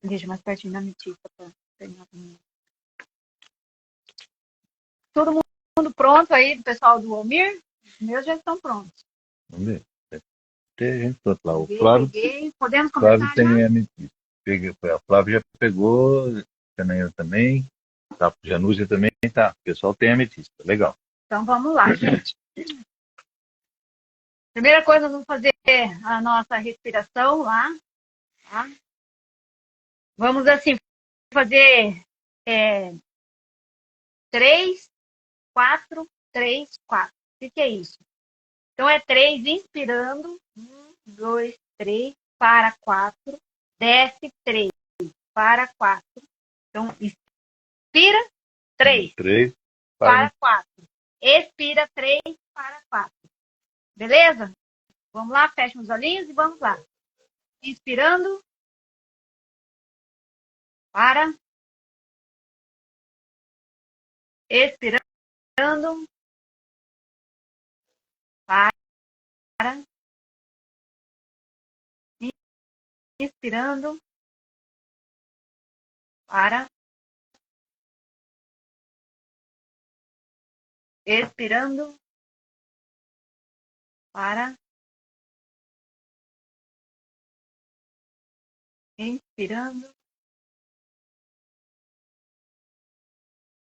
Deixa mais pertinho da ametista para terminar também. Todo mundo pronto aí, do pessoal do Almir? Os meus já estão prontos. Vamos ver. Tem gente toda lá. O Peguei. Podemos começar Flávio tem já? ametista. A Flávia já pegou, Janaína também, tá, Janúzia também, tá. O pessoal tem ametista. Legal. Então vamos lá, gente. Primeira coisa, vamos fazer a nossa respiração lá. Tá? Vamos assim fazer 3, 4, 3, 4. O que é isso? Então é 3 inspirando. 1, 2, 3, para 4. Desce 3, para 4. Então inspira 3, 3, para 4. Expira 3, para 4. Beleza? Vamos lá, fecha os olhinhos e vamos lá. Inspirando. Para. Expirando. Para. Inspirando. Para. Expirando. Para. Inspirando.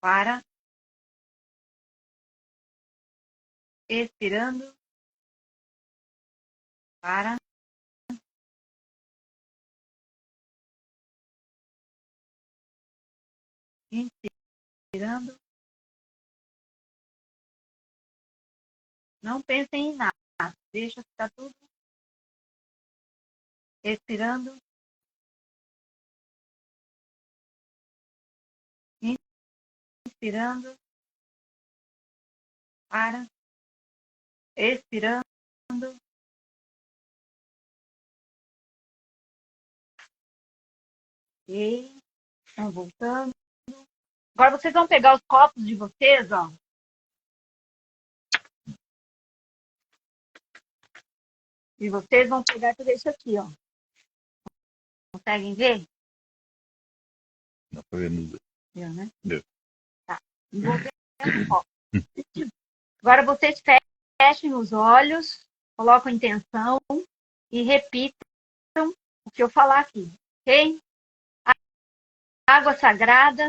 Para. Expirando. Para. Inspirando. Não pensem em nada. Deixa ficar tudo. Expirando. Inspirando. Para. Expirando. E estão voltando. Agora vocês vão pegar os copos de vocês, ó. E vocês vão pegar tudo isso aqui, ó. Conseguem ver? Dá pra ver no... Deu, né? Deu. Tá. Envolvendo o copo. Agora vocês fechem os olhos, colocam intenção e repitam o que eu falar aqui, ok? Água sagrada,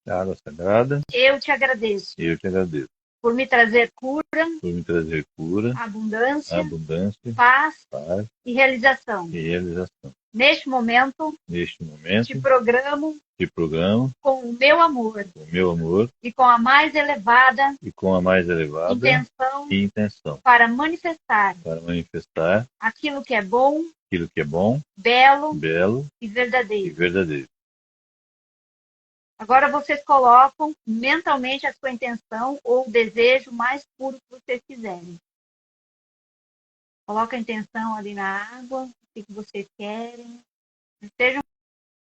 água sagrada, eu te agradeço eu te agradeço por me trazer cura, por me trazer cura, abundância, abundância, paz paz e realização. e realização. Neste momento, Neste momento, te programo te programo com o meu amor com o meu amor e com a mais elevada e com a mais elevada intenção para manifestar aquilo que é bom, belo e e verdadeiro. verdadeiro. Agora vocês colocam mentalmente a sua intenção ou o desejo mais puro que vocês quiserem. Coloca a intenção ali na água, o que vocês querem. Sejam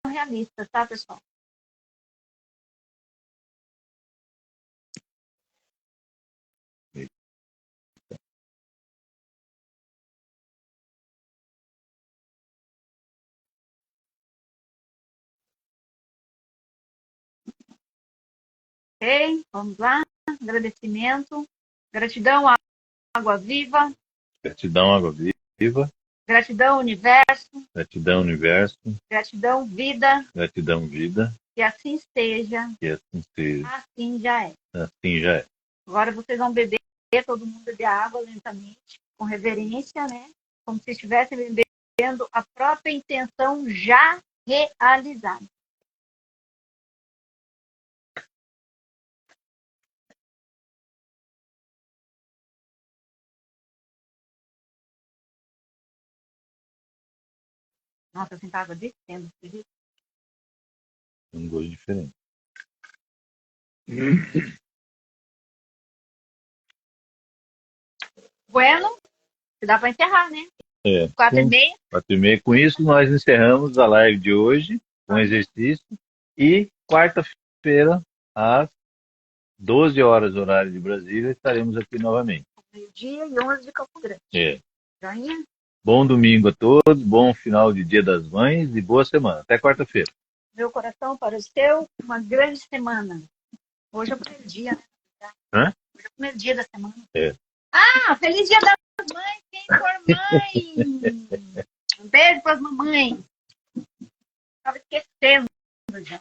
realistas, tá, pessoal? Ok? Vamos lá. Agradecimento. Gratidão, água viva. Gratidão, água viva. Gratidão, universo. Gratidão, universo. Gratidão, vida. Gratidão, vida. Que assim esteja. Que assim seja. Assim já é. Assim já é. Agora vocês vão beber, todo mundo beber água lentamente, com reverência, né? Como se estivessem bebendo a própria intenção já realizada. Nossa, eu sinto água descendo. Um gosto diferente. Bueno, dá para encerrar, né? 4h30. 4h30. Com isso, nós encerramos a live de hoje, com exercício. E quarta-feira, às 12 horas, horário de Brasília, estaremos aqui novamente. Meio-dia e 11 de Campo Grande. Joinha? Bom domingo a todos, bom final de Dia das Mães e boa semana. Até quarta-feira. Meu coração para o seu, uma grande semana. Hoje é o primeiro dia, né? Hã? Hoje é o primeiro dia da semana. Ah, feliz Dia das Mães, quem for mãe! Um beijo para as mamães. Estava esquecendo já.